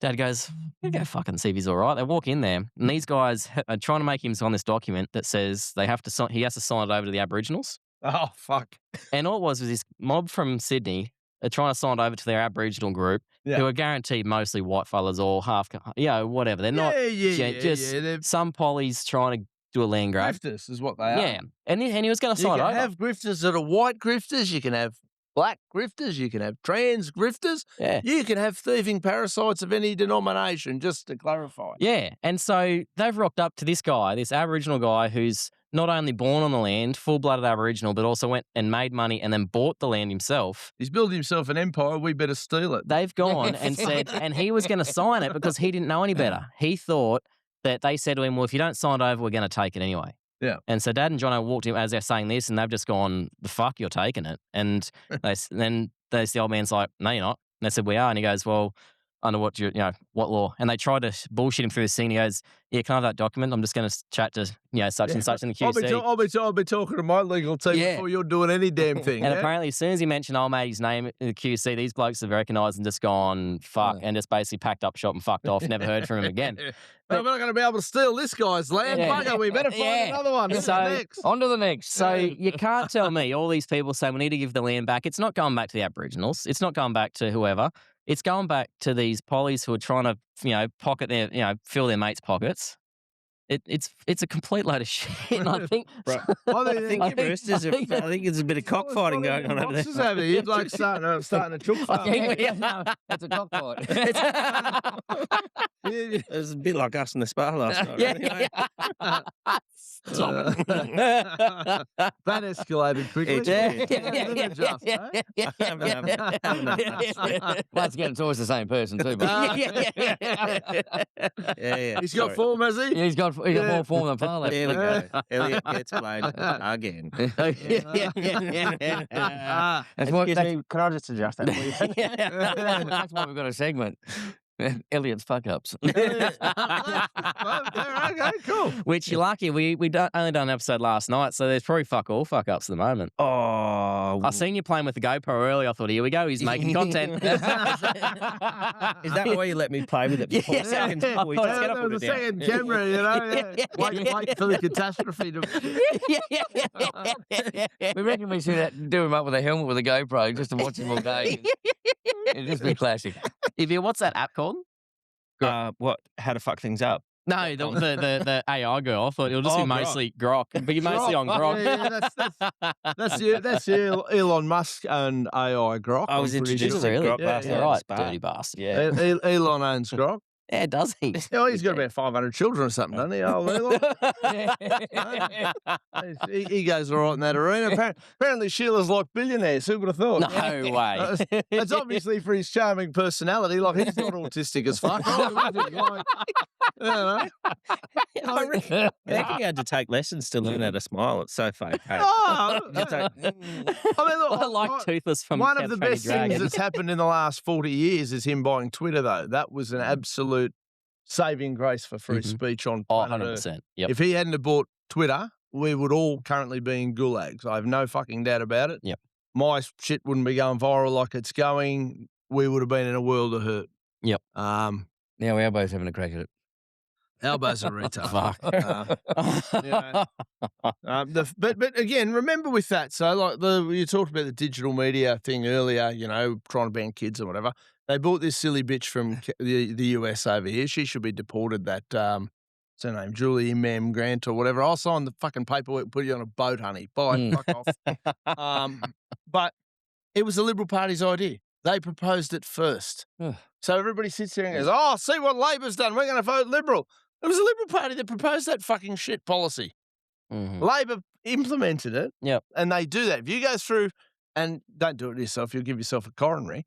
Dad goes, "You go fucking see if he's all right." They walk in there, and these guys are trying to make him sign this document that says he has to sign it over to the Aboriginals. Oh, fuck. And all it was this mob from Sydney are trying to sign it over to their Aboriginal group, who are guaranteed mostly white fellas or half, whatever. They're not just some pollies trying to do a land grab. Grifters is what they are. Yeah, and he was going to You sign it can over. have grifters that are white grifters. You can have black grifters. You can have trans grifters. Yeah. You can have thieving parasites of any denomination, just to clarify. Yeah, and so they've rocked up to this guy, this Aboriginal guy who's not only born on the land, full-blooded Aboriginal, but also went and made money and then bought the land himself. He's built himself an empire. We better steal it. They've gone and said, and he was going to sign it because he didn't know any better. He thought that they said to him, "Well, if you don't sign it over, we're going to take it anyway." Yeah. And so Dad and Jono walked in as they're saying this, and they've just gone, "The fuck, you're taking it." And then the old man's like, "No, you're not." And they said, "We are." And he goes, "Well, under what what law?" And they tried to bullshit him through the scene. He goes, "Yeah, can I have that document? I'm just going to chat to such and such in the QC." I'll be talking to my legal team before you're doing any damn thing. And apparently, as soon as he mentioned old mate's name in the QC, these blokes have recognised and just gone fuck, and just basically packed up shop and fucked off. Never heard from him again. But we're not going to be able to steal this guy's land. Bugger, we better find another one. Who's next? On to the next. So you can't tell me all these people say we need to give the land back. It's not going back to the Aboriginals. It's not going back to whoever. It's going back to these pollies who are trying to, pocket their, fill their mates' pockets. It's a complete load of shit. And I think, I think there's a bit of cockfighting going on over there. You're like starting a chook fight. That's a cockfight. It was a bit like us in the spa last night. Stop it. That escalated quickly. Let's get it's always the same person too. But Yeah. He's got form, has he? he's got more form than Farley. There we go. Elliot gets played again. That's what, Excuse me, can I just adjust that, please? that's why we've got a segment. Elliot's fuck ups. Okay, cool. Which you're lucky. We only done an episode last night, so there's probably fuck all fuck ups at the moment. Oh, I seen you playing with the GoPro earlier. I thought, here we go. He's making content. Is that why you let me play with it before seconds before we Yeah, just There put was it a down? second camera, you know. Yeah. Wait for the catastrophe to. We reckon we should do him up with a helmet with a GoPro just to watch him all day. It'd just be classic. If you, what's that app called? What? How to fuck things up? No, the AI girl. I thought it'll just be Oh, Grok. mostly Grok, but you're mostly on Grok. Yeah, that's the Elon Musk and AI Grok. I was I'm pretty introduced sure. to Really? Grok last night at the Right, spa. dirty bastard. Yeah. Elon owns Grok. Yeah, does he? Oh, he's got about 500 children or something, doesn't he? Oh, Elon. He goes all right in that arena. Apparently, Sheila's like billionaires. Who would have thought? No way. It's obviously for his charming personality. Like, he's not autistic as fuck. I reckon you had to take lessons to learn how to smile. It's so fake. Hey? Oh, It's like, I mean, look, I like Toothless from one of Count the 20 best things Dragons. that's happened in the last 40 years is him buying Twitter, though. That was an absolute saving grace for free speech on Oh, planet Earth. 100%. Yep. If he hadn't have bought Twitter, we would all currently be in gulags. I have no fucking doubt about it. Yep. My shit wouldn't be going viral like it's going. We would have been in a world of hurt. Yep. Now we are both having a crack at it. Elbows are retard. Fuck. But again, remember with that. So like you talked about the digital media thing earlier. You know, trying to ban kids or whatever. They bought this silly bitch from the US over here. She should be deported. That what's her name, Julie Mem Grant or whatever. I'll sign the fucking paperwork, put you on a boat, honey. Bye, fuck off. But it was the Liberal Party's idea. They proposed it first. So everybody sits there and goes, "Oh, see what Labor's done. We're going to vote Liberal." It was the Liberal Party that proposed that fucking shit policy. Labor implemented it. Yep. And they do that. If you go through, and don't do it yourself, you'll give yourself a coronary.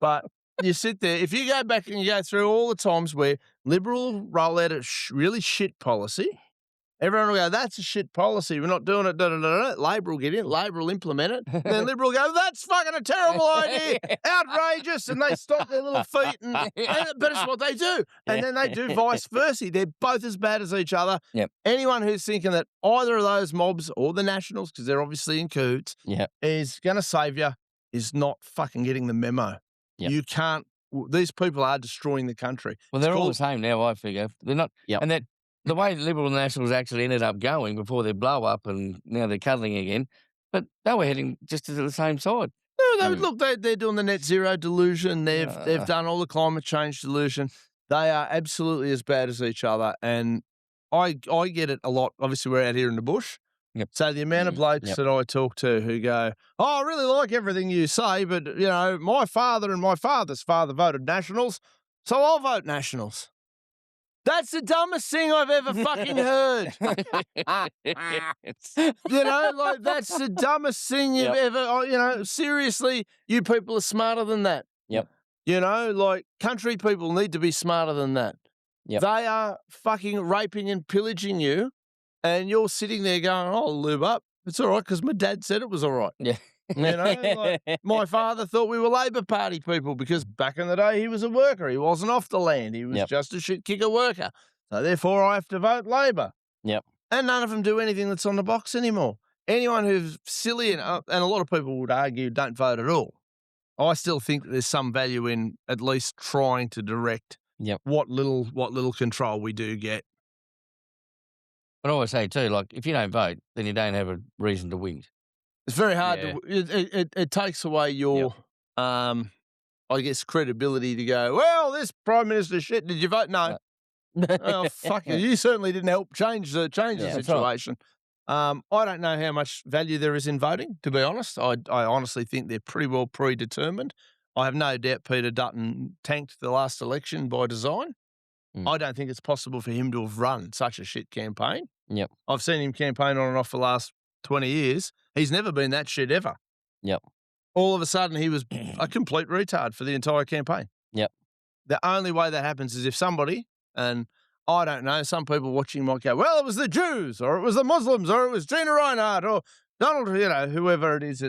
But you sit there, if you go back and you go through all the times where Liberal roll out a really shit policy, everyone will go, "That's a shit policy. We're not doing it." Labor will get in. Labor will implement it. And then Liberal will go, "That's fucking a terrible idea. Outrageous." And they stomp their little feet. But it's what they do. And then they do vice versa. They're both as bad as each other. Yep. Anyone who's thinking that either of those mobs or the Nationals, because they're obviously in cahoots, is going to save you is not fucking getting the memo. Yep. You can't. These people are destroying the country. Well, they're all the same now, I figure. They're not. Yep. And that the way Liberal and Nationals actually ended up going before their blow up and now they're cuddling again, but they were heading just to the same side. No, look, they're doing the net zero delusion. They've done all the climate change delusion. They are absolutely as bad as each other. And I get it a lot. Obviously, we're out here in the bush. Yep. So the amount of blokes that I talk to who go, "Oh, I really like everything you say, but, you know, my father and my father's father voted Nationals, so I'll vote Nationals." That's the dumbest thing I've ever fucking heard. You know, like, that's the dumbest thing you've ever, you know, seriously, you people are smarter than that. Yep. You know, like, country people need to be smarter than that. Yep. They are fucking raping and pillaging you, and you're sitting there going, "Oh, lube up. It's all right because my dad said it was all right." Yeah. You know, like, my father thought we were Labor Party people because back in the day he was a worker. He wasn't off the land. He was just a shit kicker worker. So therefore I have to vote Labor. Yep. And none of them do anything that's on the box anymore. Anyone who's silly, and a lot of people would argue don't vote at all. I still think that there's some value in at least trying to direct what little control we do get. But I always say too, like, if you don't vote, then you don't have a reason to win. It's very hard to. It takes away your, I guess, credibility to go, "Well, this Prime Minister shit. Did you vote? No." Oh, fuck you! You certainly didn't help change the situation. I don't know how much value there is in voting. To be honest, I honestly think they're pretty well predetermined. I have no doubt Peter Dutton tanked the last election by design. I don't think it's possible for him to have run such a shit campaign. Yep. I've seen him campaign on and off for the last 20 years. He's never been that shit ever. Yep. All of a sudden, he was a complete retard for the entire campaign. Yep. The only way that happens is if somebody, and I don't know, some people watching might go, "Well, it was the Jews, or it was the Muslims, or it was Gina Reinhardt, or Donald, you know, whoever it is."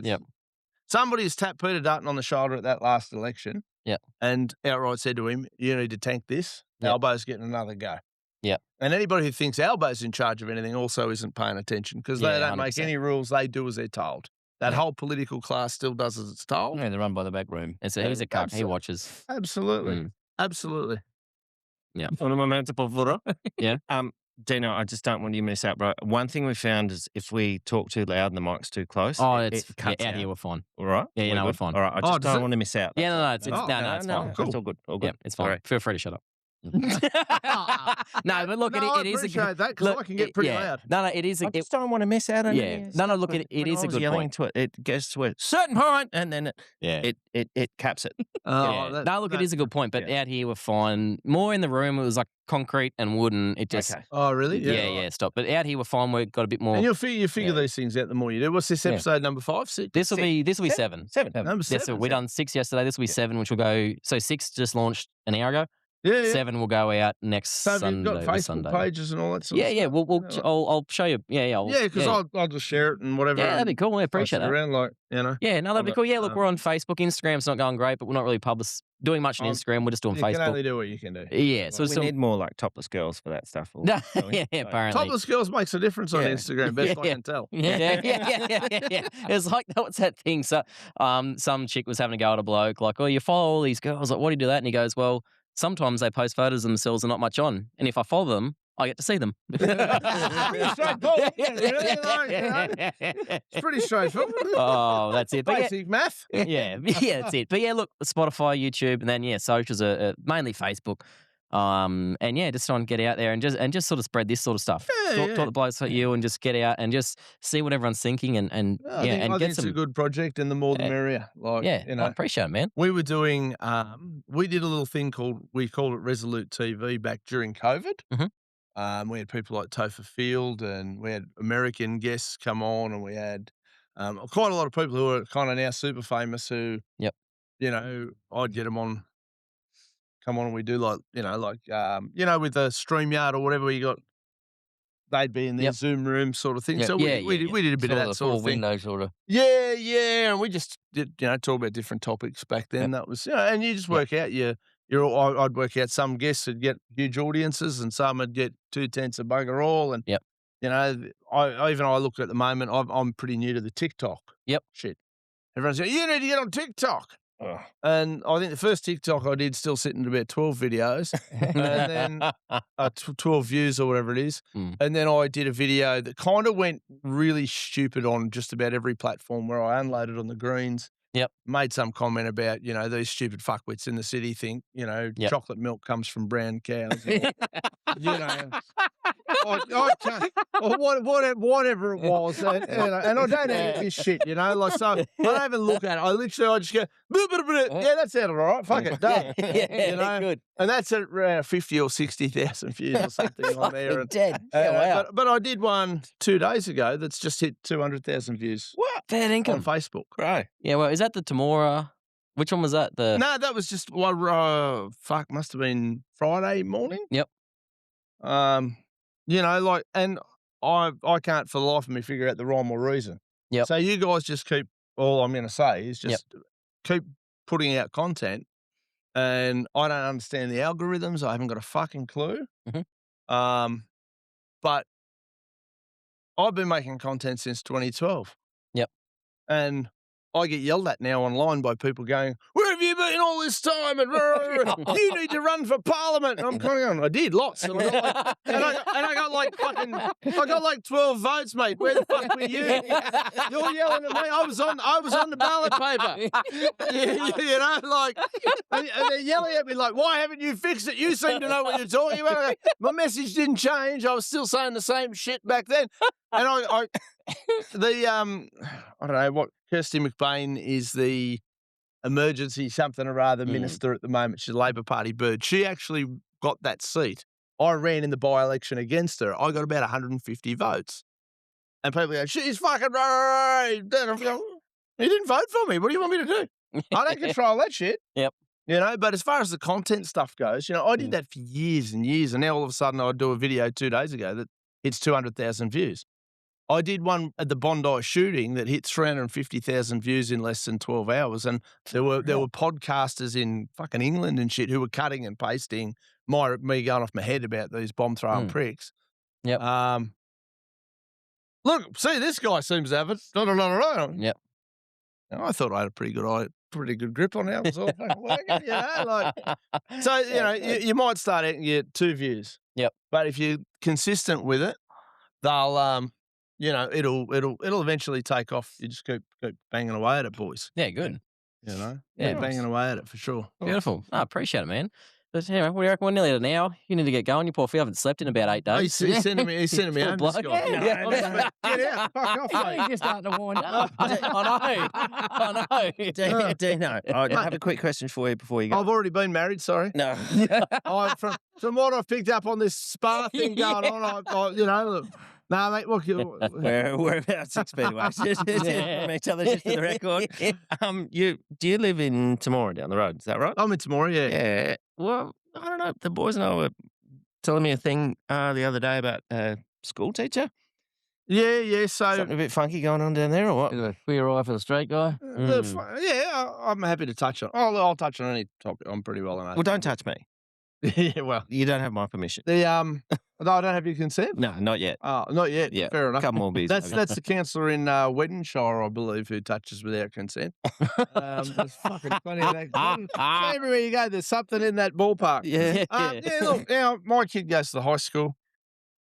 Somebody's tapped Peter Dutton on the shoulder at that last election Yep. And outright said to him, "You need to tank this. Yep. Albo's getting another go." Yep. And anybody who thinks Albo's in charge of anything also isn't paying attention because they Yeah, don't make 100%. any rules. They do as they're told. That Yeah. whole political class still does as it's told. Yeah, they're run by the back room. And so he's a cuck. He Absolutely. watches. Absolutely. Mm. Absolutely. One of my mates above water. Yeah. Dino, I just don't want you to miss out, bro. One thing we found is if we talk too loud and the mic's too close, Oh, it it's cuts out here. We're fine. All right? Yeah, We're we're good? fine. All right, I just does don't it? want to miss out. Yeah, That's no, all. it's fine. It's Cool. all good. All good. Yeah, it's fine. Sorry. Feel free to shut up. No, but look, No, I it is a appreciate good. that because I can get pretty yeah. loud. No, it is. I just don't want to miss out on Yeah. it. No, look, it When is I a was good yelling point. to it, it gets to a certain point, and then Yeah. it caps it. Yeah. No, look, it is a good point. But out here, we're fine. More in the room, it was like concrete and wooden. It just. Okay. Oh, really? Yeah, stop. But out here, we're fine. We've got a bit more. And you figure these things out the more you do. What's this Yeah. episode number 5? 6? This will be 7. Number 7. Yeah, so we done 6 yesterday. This will be 7, which will go. So 6 just launched an hour ago. Yeah. 7 will go out next So have you Sunday. got or Facebook Sunday. pages and all that sort of Yeah. stuff? I'll show you. Yeah. Because I'll just share it and whatever. Yeah, that'd be and cool. I post appreciate it that. around, like, Yeah, no, that'd be got, cool. Yeah, look, we're on Facebook. Instagram's not going great, but we're not really doing much on I'm- Instagram. We're just doing you can Facebook. only do what you can do. Yeah, so we need more like topless girls for that stuff. yeah, don't we? apparently. Topless girls makes a difference on Yeah. Instagram, best I Yeah. can tell. Yeah. It's like what's that thing? So, some chick was having a go at a bloke, like, "Oh, you follow all these girls? Like, why do you do that?" And he goes, "Well, sometimes they post photos of themselves and not much on, and if I follow them, I get to see them." Pretty straightforward. It's pretty straightforward. Oh, that's it. But yeah, Basic math. yeah, that's it. But yeah, look, Spotify, YouTube, and then socials are mainly Facebook. And yeah, just try and get out there and just sort of spread this sort of stuff. Talk to blokes like you and just get out and just see what everyone's thinking and I think get it's some. a good project, and the more the merrier. Like, Yeah, you I know, appreciate it, man. we were doing. We did a little thing called it Resolute TV back during COVID. Mhm. We had people like Topher Field, and we had American guests come on, and we had quite a lot of people who are kind of now super famous. Who, Yep. you know, I'd get them on. Come on, and we do like with the StreamYard or whatever you got. They'd be in their Yep. Zoom room sort of thing. Yep. So Yeah, we did a bit of that sort of thing. window sort of. Yeah, and we just did, talk about different topics back then. That was, and you just work out I'd work out some guests would get huge audiences and some would get 2/10 of bugger all. And Yep. I look at the moment. I'm pretty new to the TikTok. Yep. Shit. Everyone's going, you need to get on TikTok. And I think the first TikTok I did still sitting at about 12 videos, and then 12 views or whatever it is. Mm. And then I did a video that kind of went really stupid on just about every platform, where I unloaded on the greens. Yep. Made some comment about, these stupid fuckwits in the city think, Yep. chocolate milk comes from brown cows. I can't, or whatever it was. And I don't edit this shit, like, so I don't even look at it. I just go, yeah, that sounded all right. Fuck it, done. Good. And that's at around 50 or 60,000 views or something on there. Fucking And, dead. Wow. but I did one 2 days ago that's just hit 200,000 views What? Fair on income. Facebook. Right. Yeah, well, is that the Tamora? Which one was that? The No, that was just must have been Friday morning. Yep. And I can't for the life of me figure out the rhyme or reason. Yep. So you guys just keep. All I'm going to say is just keep putting out content, and I don't understand the algorithms. I haven't got a fucking clue. Mhm. But I've been making content since 2012. Yep. And I get yelled at now online by people going, "Where have you been all this time? And you need to run for parliament." And I'm kind of going, "I did lots, and I got like 12 votes, mate. Where the fuck were you? You're yelling at me. I was on the ballot paper. And they're yelling at me like, "Why haven't you fixed it? You seem to know what you're talking about." I go, my message didn't change. I was still saying the same shit back then. And I don't know what. Kirsty McBain is the emergency something or other minister at the moment. She's a Labor Party bird. She actually got that seat. I ran in the by-election against her. I got about 150 votes. And people go, "She's fucking right." You didn't vote for me. What do you want me to do? I don't control that shit. Yep. But as far as the content stuff goes, I did that for years and years. And now all of a sudden I do a video 2 days ago that hits 200,000 views. I did one at the Bondi shooting that hit 350,000 views in less than 12 hours, and there were podcasters in fucking England and shit who were cutting and pasting me going off my head about these bomb throwing pricks. Yep. Look, see, this guy seems to have it. Yep. And I thought I had a pretty good grip on how it was all fucking working, like. So, you might start out and get 2 views. Yep. But if you're consistent with it, they'll, it'll eventually take off. You just keep banging away at it, boys. Yeah, good. Yeah, nice. banging away at it for sure. Beautiful. I appreciate it, man. But anyway, what do you reckon? We're nearly at an hour. You need to get going. You poor feel haven't slept in about 8 days. He's sending me home. Bloke. This guy. Yeah. Get out. Fuck off, I mate. think you're starting to wind up. I know. Dino, I have a quick question for you before you go. I've already been married, sorry. No. From what I've picked up on this spa thing going on, look. No, mate, look. We're about 6 feet away from each other, just for the record. Do you live in Temora down the road? Is that right? I'm in tomorrow, yeah. Yeah. Well, I don't know. The boys and I were telling me a thing the other day about a school teacher. Yeah. So Something a bit funky going on down there, or what? A queer eye for the straight guy. I'm happy to touch on. I'll touch on any topic. I'm pretty well enough. Well, don't touch me. Yeah, well, You don't have my permission. no, I don't have your consent. No, not yet. Oh, not yet. Yeah, Fair enough. couple more beers. That's maybe. the councillor in Weddenshire, I believe, who touches without consent. That's fucking funny. Everywhere you go, there's something in that ballpark. Yeah. Look, now my kid goes to the high school.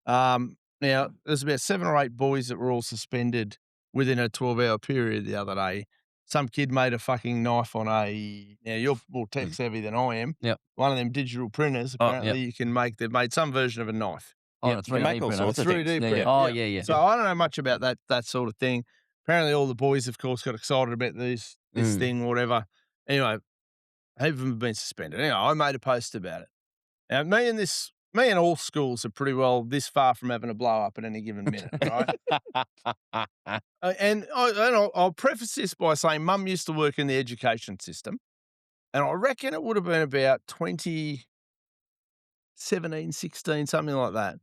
Now there's about 7 or 8 boys that were all suspended within a 12-hour period the other day. Some kid made a fucking knife on now you're more tech savvy than I am. Yep. One of them digital printers, apparently they've made some version of a knife. Oh, Yeah, it's you can make all sorts of 3D things. print. Oh, yeah. So I don't know much about that sort of thing. Apparently all the boys, of course, got excited about this thing, whatever. Anyway, heap of them have been suspended. Anyway, I made a post about it. Now, me and all schools are pretty well this far from having a blow up at any given minute, right? And I'll preface this by saying Mum used to work in the education system, and I reckon it would have been about 2017, 16, something like that.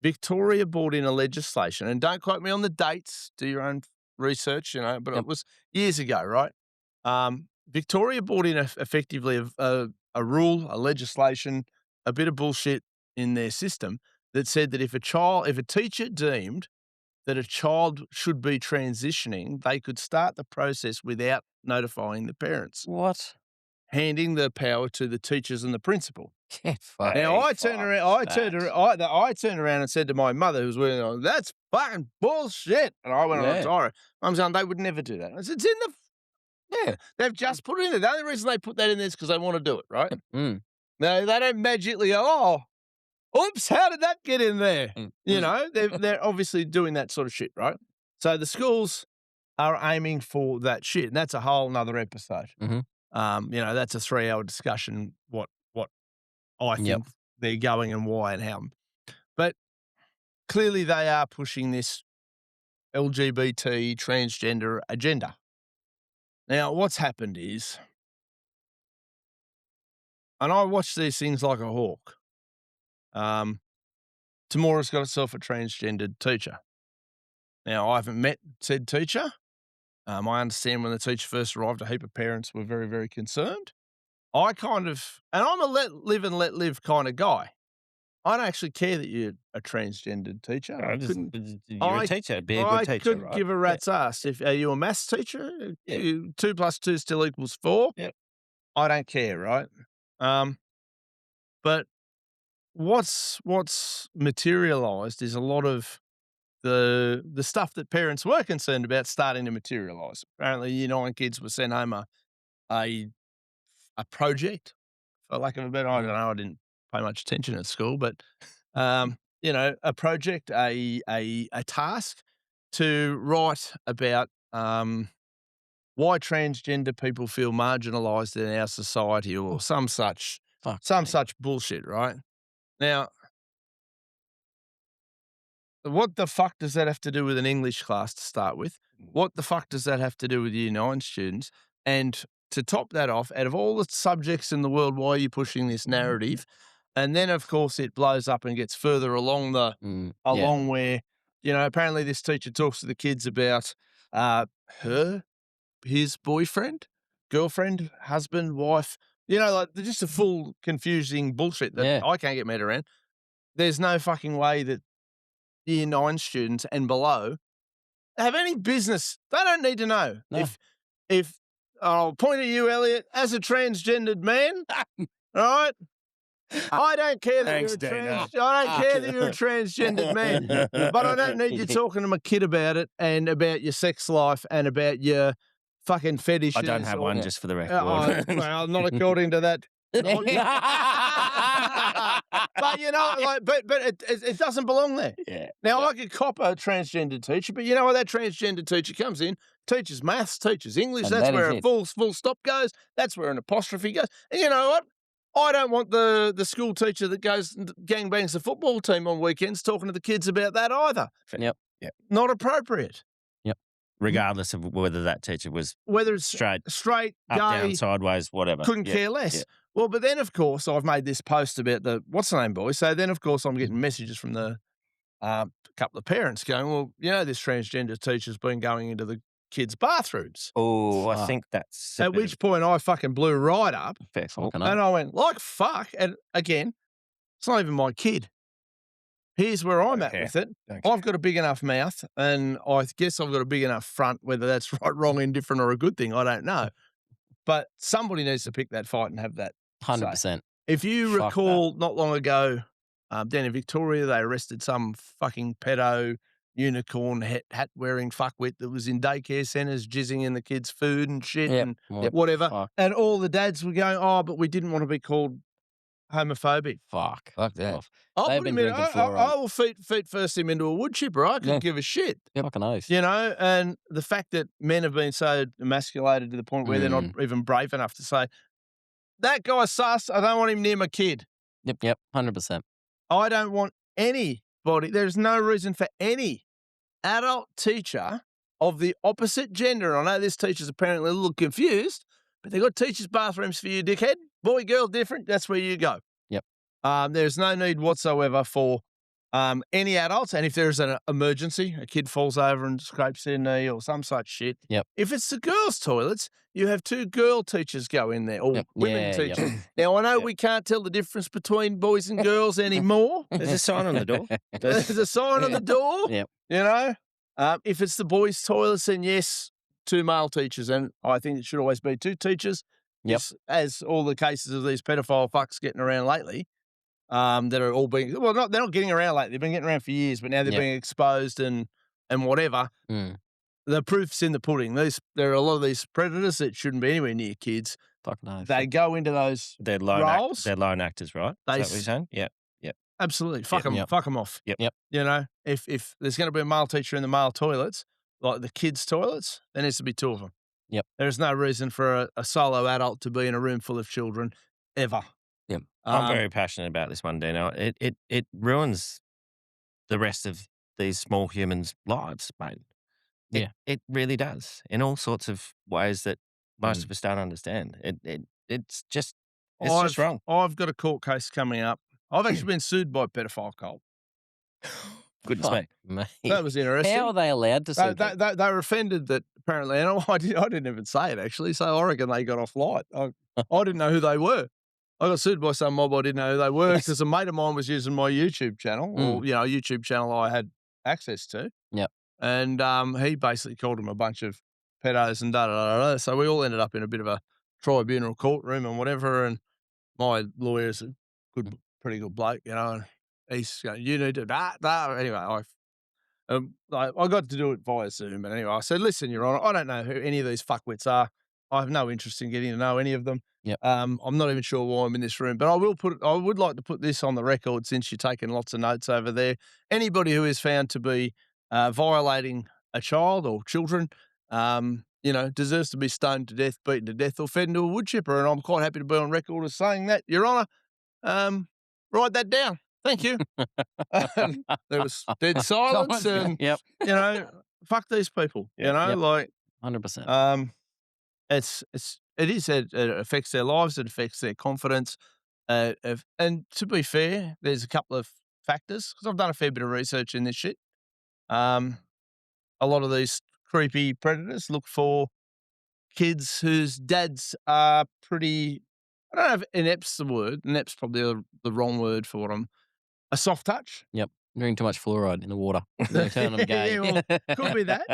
Victoria brought in a legislation, and don't quote me on the dates, do your own research, but it was years ago, right? Victoria brought in effectively a rule, a legislation, a bit of bullshit in their system that said that if a teacher deemed that a child should be transitioning, they could start the process without notifying the parents, What? handing the power to the teachers and the principal. Get fucked. Now I turned around and said to my mother, who was with me, "That's fucking bullshit." And I went on a tirade. Mum's going, "They would never do that." I said, "It's in the they've just put it in there. The only reason they put that in there is because they want to do it, right? No, they don't magically go, oh, oops, how did that get in there?" They're obviously doing that sort of shit, right? So the schools are aiming for that shit, and that's a whole nother episode. That's a 3-hour discussion. What I think they're going and why and how, but clearly they are pushing this LGBT transgender agenda. Now, what's happened is, and I watch these things like a hawk. Temora's got herself a transgendered teacher. Now, I haven't met said teacher. I understand when the teacher first arrived, a heap of parents were very, very concerned. And I'm a let live kind of guy. I don't actually care that you're a transgendered teacher. You're a teacher. Be a good teacher, I couldn't right? give a rat's ass. Are you a maths teacher? 2 + 2 still equals 4. Yep. I don't care, right? But what's materialised is a lot of the stuff that parents were concerned about starting to materialise. Apparently, Year 9 kids were sent home a project, for lack of a better. I don't know. I didn't pay much attention at school, but a project, a task to write about why transgender people feel marginalised in our society, or some such bullshit. Right now, what the fuck does that have to do with an English class to start with? What the fuck does that have to do with Year 9 students? And to top that off, out of all the subjects in the world, why are you pushing this narrative? And then, of course, it blows up and gets further along where apparently this teacher talks to the kids about his boyfriend, girlfriend, husband, wife, like they're just a full confusing bullshit that Yeah. I can't get mad around. There's no fucking way that year 9 students and below have any business. They don't need to know. No. If I'll point at you, Elliot, as a transgendered man, all right? I don't care that Thanks, you're a Dana. I don't care that you're a transgendered man, but I don't need you talking to my kid about it and about your sex life and about your fucking fetishes. I don't have one, just for the record. Well, not according to that. But it doesn't belong there. Yeah. Now I could cop a transgender teacher, but you know what? That transgender teacher comes in, teaches maths, teaches English. And That's that where is a it. full stop goes. That's where an apostrophe goes. And you know what? I don't want the school teacher that goes and gangbangs the football team on weekends talking to the kids about that either. Yep. Not appropriate. Regardless of whether that teacher was Whether it's straight, gay, up, down, sideways, whatever. couldn't Yeah, care less. yeah. Well, but then, of course, I've made this post about what's the name, boy? So then, of course, I'm getting messages from the couple of parents going, well, this transgender teacher's been going into the kids' bathrooms. Oh, I Fuck. think that's At which point I fucking blew right up fair fault. Fucking and hell. I went, like, fuck. And again, it's not even my kid. Here's where I'm Don't at care. with it. Don't I've got a big enough mouth, and I guess I've got a big enough front, whether that's right, wrong, indifferent, or a good thing, I don't know. But somebody needs to pick that fight and have that. 100%. If you Fuck that. recall, not long ago, down in Victoria, they arrested some fucking pedo unicorn hat-wearing fuckwit that was in daycare centres jizzing in the kids' food and shit Yep. and Yep. whatever. Fuck. And all the dads were going, oh, but we didn't want to be called homophobic. Fuck. Fuck that. Off. I'll They've put been him in. drinking I fluoride. will feet first him into a wood chipper. I couldn't Yeah. give a shit. Fucking oath. And the fact that men have been so emasculated to the point where they're not even brave enough to say, that guy's sus, I don't want him near my kid. Yep. 100%. I don't want anybody, there's no reason for any adult teacher of the opposite gender. I know this teacher's apparently a little confused, but they've got teachers' bathrooms for you, dickhead. Boy, girl, different. That's where you go. Yep. There's no need whatsoever for any adults. And if there's an emergency, a kid falls over and scrapes their knee or some such shit. Yep. If it's the girls' toilets, you have 2 girl teachers go in there or Yep. women Yeah, yep. teachers. Now, I know Yep. we can't tell the difference between boys and girls anymore. There's a sign on the door. There's a sign on the door. Yep. If it's the boys' toilets, then yes, 2 male teachers. And I think it should always be 2 teachers. Yep. As all the cases of these pedophile fucks getting around lately, that are all being, they're not getting around lately. They've been getting around for years, but now they're Yep. being exposed and whatever. Mm. The proof's in the pudding. There are a lot of these predators that shouldn't be anywhere near kids. Fucking oath. They go into those They're lone, roles. they're lone actors, right? They Is that what you're saying? Yeah. Absolutely. Fuck them. Yep. Fuck them off. Yep. Yep. If there's going to be a male teacher in the male toilets, like the kids' toilets, there needs to be 2 of them. Yep. There's no reason for a solo adult to be in a room full of children ever. Yep. I'm very passionate about this one, Dino. It ruins the rest of these small humans' lives, mate. It really does in all sorts of ways that most of us don't understand. It's just wrong. I've got a court case coming up. I've actually been sued by pedophile cult. Goodness me. Mate. That was interesting. How are they allowed to say They were offended that apparently, and I didn't even say it actually, so I reckon they got off light. I didn't know who they were. I got sued by some mob I didn't know who they were because a mate of mine was using my YouTube channel, or a YouTube channel I had access to. Yep. And he basically called them a bunch of pedos and da-da-da-da. So we all ended up in a bit of a tribunal courtroom and whatever, and my lawyer's a pretty good bloke, and he's going, you need to, anyway, I got to do it via Zoom, but anyway, I said, listen, Your Honour, I don't know who any of these fuckwits are. I have no interest in getting to know any of them. Yep. I'm not even sure why I'm in this room, but I would like to put this on the record since you're taking lots of notes over there. Anybody who is found to be violating a child or children, deserves to be stoned to death, beaten to death, or fed into a wood chipper. And I'm quite happy to be on record as saying that, Your Honour. Write that down. Thank you. And there was dead silence, and Yep. fuck these people. Yep. Yep. 100%. It affects their lives. It affects their confidence. And to be fair, there's a couple of factors because I've done a fair bit of research in this shit. A lot of these creepy predators look for kids whose dads are pretty, I don't know if inept's the word. Inept's probably the wrong word for them. A soft touch. Yep. Drinking too much fluoride in the water. They turn them gay. Yeah, well, could be that,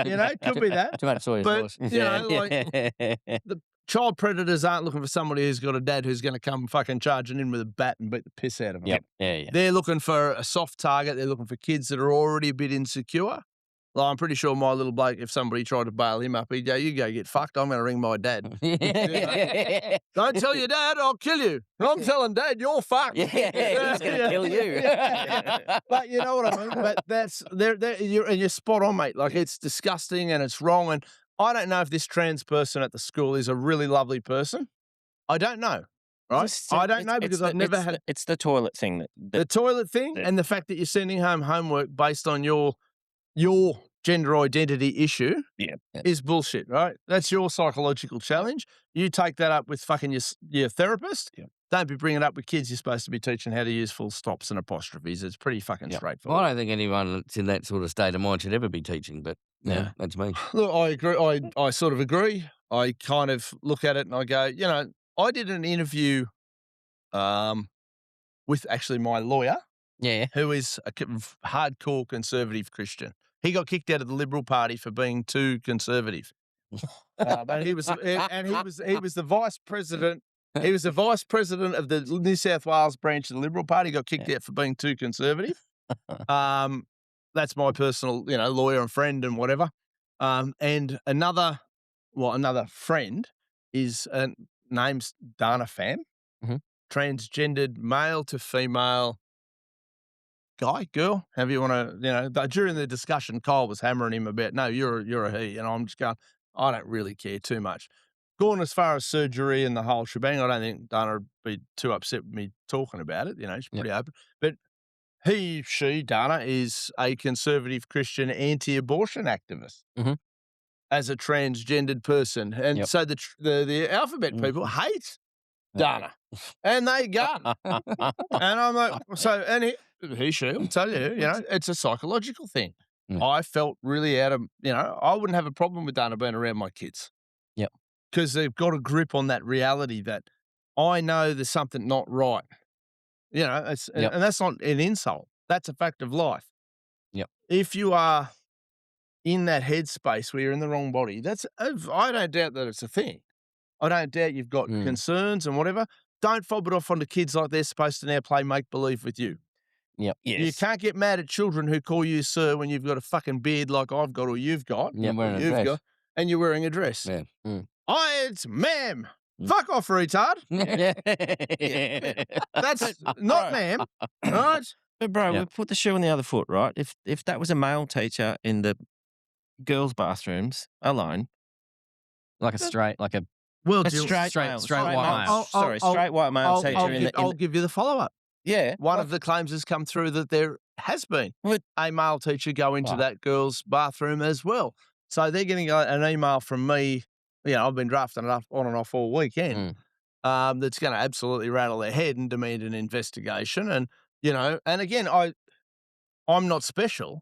could be that. Too much soy But, sauce. the child predators aren't looking for somebody who's got a dad who's going to come fucking charging in with a bat and beat the piss out of them. Yep. Yeah. They're looking for a soft target. They're looking for kids that are already a bit insecure. Well, I'm pretty sure my little bloke, if somebody tried to bail him up, he'd go, you go get fucked. I'm going to ring my dad. Don't tell your dad, I'll kill you. I'm telling dad, you're fucked. He's going to kill you. But you know what I mean? But that's, you're spot on, mate. Like, it's disgusting and it's wrong. And I don't know if this trans person at the school is a really lovely person. I don't know. Right? I don't know because I've never had. It's the toilet thing. The toilet thing and the fact that you're sending home homework based on your gender identity issue is bullshit, right? That's your psychological challenge. You take that up with fucking your therapist. Yeah. Don't be bringing it up with kids. You're supposed to be teaching how to use full stops and apostrophes. It's pretty fucking straightforward. Well, I don't think anyone that's in that sort of state of mind should ever be teaching, but yeah, that's me. Look, I agree. I sort of agree. I kind of look at it and I go, I did an interview with actually my lawyer. Yeah. Who is a hardcore conservative Christian. He got kicked out of the Liberal Party for being too conservative. But he was the vice president. He was the vice president of the New South Wales branch of the Liberal Party. He got kicked out for being too conservative. That's my personal, lawyer and friend and whatever. And another friend is name's Dana Pham, transgendered male to female. Guy, girl, however you want to, during the discussion, Kyle was hammering him about, no, you're a he. And I'm just going, I don't really care too much. Going as far as surgery and the whole shebang, I don't think Dana would be too upset with me talking about it. She's pretty open. But Dana is a conservative Christian anti-abortion activist as a transgendered person. And so the alphabet people hate Dana. And they gun. And I'm like, she'll tell you, it's a psychological thing. I felt really out of, I wouldn't have a problem with Dana being around my kids. Yep. Because they've got a grip on that reality that I know there's something not right. And that's not an insult. That's a fact of life. Yep. If you are in that headspace where you're in the wrong body, I don't doubt that it's a thing. I don't doubt you've got concerns and whatever. Don't fob it off onto kids like they're supposed to now play make-believe with you. Yep. Yes. You can't get mad at children who call you sir when you've got a fucking beard like I've got or you've got. Yeah, and you're wearing a dress. Yeah. It's ma'am. Fuck off, retard. That's not ma'am. Right? But bro, we put the shoe on the other foot, right? If that was a male teacher in the girls' bathrooms alone, like a straight white male. Straight white male teacher. I'll give you the follow-up. Yeah. One of the claims has come through that there has been a male teacher go into that girl's bathroom as well. So they're getting an email from me. I've been drafting it up on and off all weekend. That's going to absolutely rattle their head and demand an investigation. And, and again, I'm not special.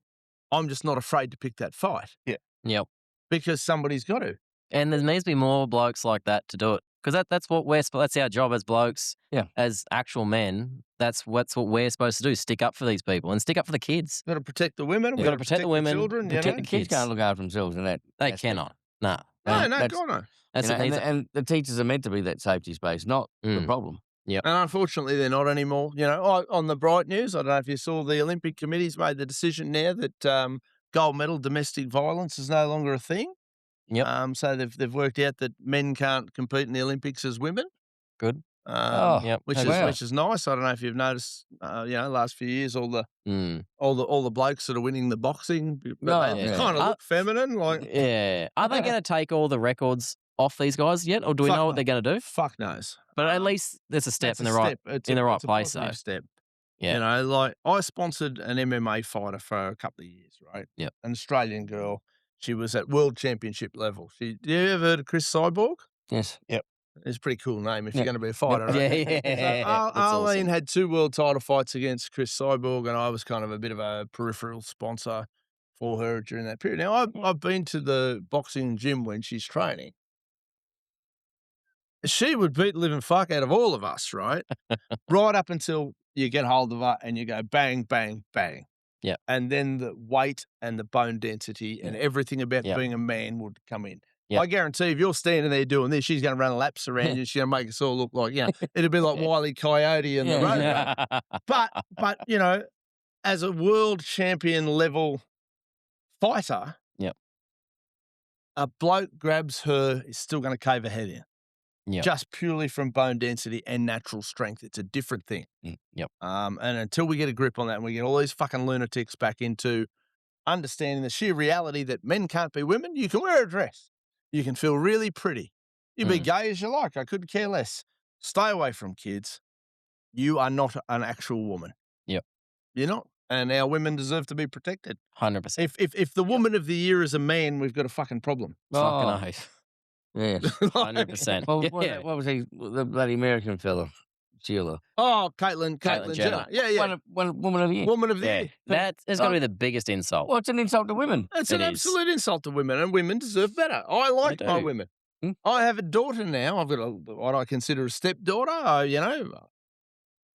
I'm just not afraid to pick that fight. Yeah. Yep. Because somebody's got to. And there needs to be more blokes like that to do it. Because that's that's our job as blokes, as actual men. That's what we're supposed to do, stick up for these people and stick up for the kids. Got to protect the women. We've got to protect the women, children, protect the Kids kids. can't look after themselves in that. They cannot. No. No, That's- God, no. That's and the teachers are meant to be that safety space, not the problem. And unfortunately, they're not anymore. On the bright news, I don't know if you saw the Olympic Committee's made the decision now that gold medal domestic violence is no longer a thing. Yep. So they've worked out that men can't compete in the Olympics as women. Good. Which is nice. I don't know if you've noticed, last few years, all the blokes that are winning the boxing, but they kind of look feminine. Like, are they going to take all the records off these guys yet, or do we know what they're going to do? Fuck knows. But at least there's a step in the right place. It's a step. Yeah. Like I sponsored an MMA fighter for a couple of years, right? Yep. An Australian girl. She was at world championship level. Do you ever heard of Chris Cyborg? Yes. Yep. It's a pretty cool name if you're going to be a fighter, right? Yeah. So Arlene had 2 world title fights against Chris Cyborg, and I was kind of a bit of a peripheral sponsor for her during that period. Now, I've been to the boxing gym when she's training. She would beat the living fuck out of all of us, right? Right up until you get hold of her and you go bang, bang, bang. Yeah. And then the weight and the bone density and everything about being a man would come in. Yeah. I guarantee if you're standing there doing this, she's going to run laps around you. She's going to make us all look like, it'd be like Wile E. Coyote and the road. But, as a world champion level fighter, a bloke grabs her, is still going to cave her head in. Yep. Just purely from bone density and natural strength. It's a different thing. Yep. And until we get a grip on that and we get all these fucking lunatics back into understanding the sheer reality that men can't be women, you can wear a dress. You can feel really pretty. You be gay as you like. I couldn't care less. Stay away from kids. You are not an actual woman. Yep. You're not. And our women deserve to be protected. 100%. If the woman of the year is a man, we've got a fucking problem. Fucking oath. Yeah. 100%. Well, what was he? The bloody American fella, Sheila. Oh, Caitlyn Jenner. Yeah. One woman of the year. Woman of the year. That's got to be the biggest insult. Well, it's an insult to women. It's an absolute insult to women, and women deserve better. I like my women. I have a daughter now. I've got what I consider a stepdaughter.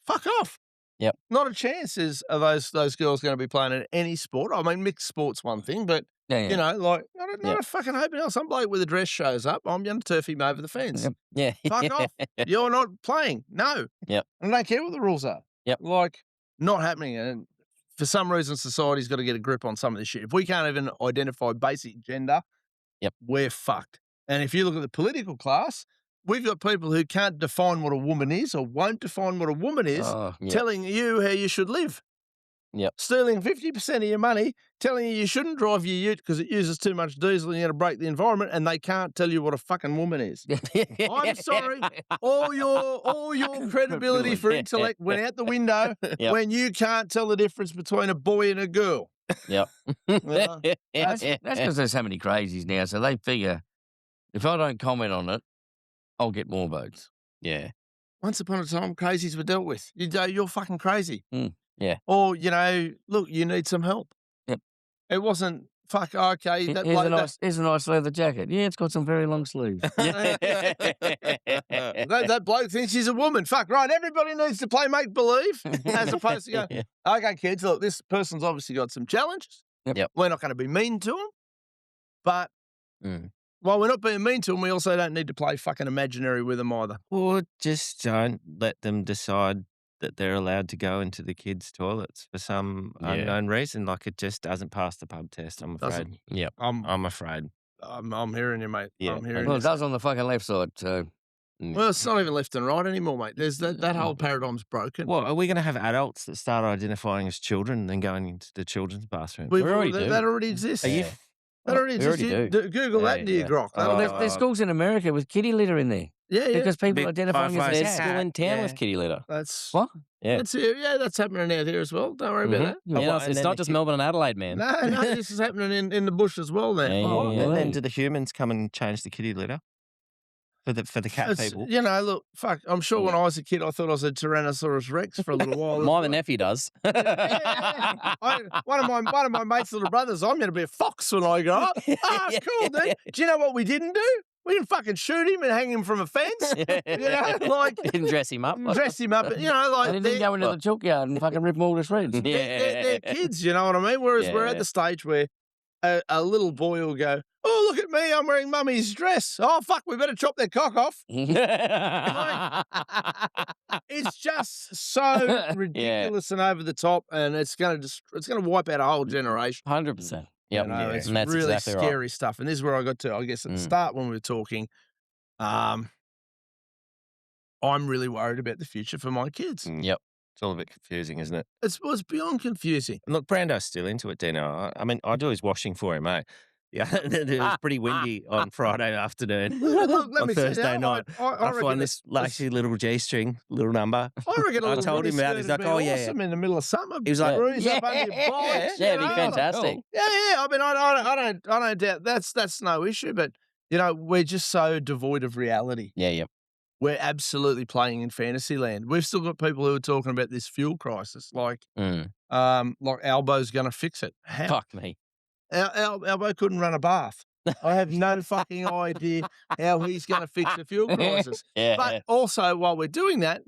Fuck off. Yep. Not a chance are those girls going to be playing in any sport. I mean, mixed sport's one thing, but not a fucking hope else. Some bloke with a dress shows up, I'm going to turf him over the fence. Yeah. Fuck off. You're not playing. No. Yep. I don't care what the rules are. Yep. Not happening. And for some reason, society's got to get a grip on some of this shit. If we can't even identify basic gender, we're fucked. And if you look at the political class, we've got people who can't define what a woman is or won't define what a woman is, telling you how you should live. Yep. Stealing 50% of your money, telling you shouldn't drive your ute because it uses too much diesel and you're going to break the environment, and they can't tell you what a fucking woman is. I'm sorry. All your credibility for intellect went out the window when you can't tell the difference between a boy and a girl. Yep. That's because there's so many crazies now, so they figure if I don't comment on it, I'll get more votes. Yeah. Once upon a time, crazies were dealt with. You're fucking crazy. Yeah. Or, look, you need some help. Yep. It wasn't, fuck, okay. Here's a nice leather jacket. Yeah, it's got some very long sleeves. that bloke thinks he's a woman. Fuck, right. Everybody needs to play make-believe as opposed to go, okay, kids, look, this person's obviously got some challenges. Yep. We're not going to be mean to them. But while we're not being mean to them, we also don't need to play fucking imaginary with them either. Or just don't let them decide that they're allowed to go into the kids' toilets for some unknown reason. Like, it just doesn't pass the pub test, I'm afraid. Yep. I'm afraid. I'm hearing you, mate. Yeah. I'm hearing Well, you. it does on the fucking left side, so. Well, it's not even left and right anymore, mate. There's that whole paradigm's broken. Well, are we going to have adults that start identifying as children and then going into the children's bathroom? We already do. That already exists. Yeah. That already exists. We already do. Google that into your grok. There's schools in America with kitty litter in there. Yeah. Because people Big identifying five as They're cats. still in town with kitty litter. That's What? Yeah. that's happening out here as well. Don't worry about that. Yeah, it's not just Melbourne and Adelaide, man. No, this is happening in the bush as well now. Yeah. And then do the humans come and change the kitty litter for the cat people? Look, fuck. I'm sure when I was a kid, I thought I was a Tyrannosaurus Rex for a little while. My nephew does. One of my mates' little brothers. I'm going to be a fox when I grow up. Cool, dude. Do you know what we didn't do? We didn't fucking shoot him and hang him from a fence. Didn't dress him up. Dress him up. And then go into the chalk yard and fucking rip them all to shreds. They're kids, you know what I mean? Whereas we're at the stage where a little boy will go, oh, look at me, I'm wearing mummy's dress. Oh, fuck, we better chop their cock off. It's just so ridiculous and over the top, and it's going to wipe out a whole generation. 100%. Yep. It's and that's really exactly scary right. stuff. And this is where I got to, I guess, at the start when we were talking. I'm really worried about the future for my kids. Yep. It's all a bit confusing, isn't it? It's beyond confusing. And look, Brando's still into it, Dino. I mean, I do his washing for him, mate. Yeah, it was pretty windy on Friday afternoon. Look, let on me say Thursday now, night. I I find this lacy little G-string, little number. I reckon I told him about it. He's like, oh, yeah. Awesome in the middle of summer. He was like, breeze up under your bikes, Yeah, it'd be you know? fantastic. Yeah. I mean, I don't doubt that's no issue. But we're just so devoid of reality. Yeah, yep. We're absolutely playing in fantasy land. We've still got people who are talking about this fuel crisis, like Albo's going to fix it. How? Fuck me. Albo couldn't run a bath. I have no fucking idea how he's going to fix the fuel crisis. Yeah. But also, while we're doing that,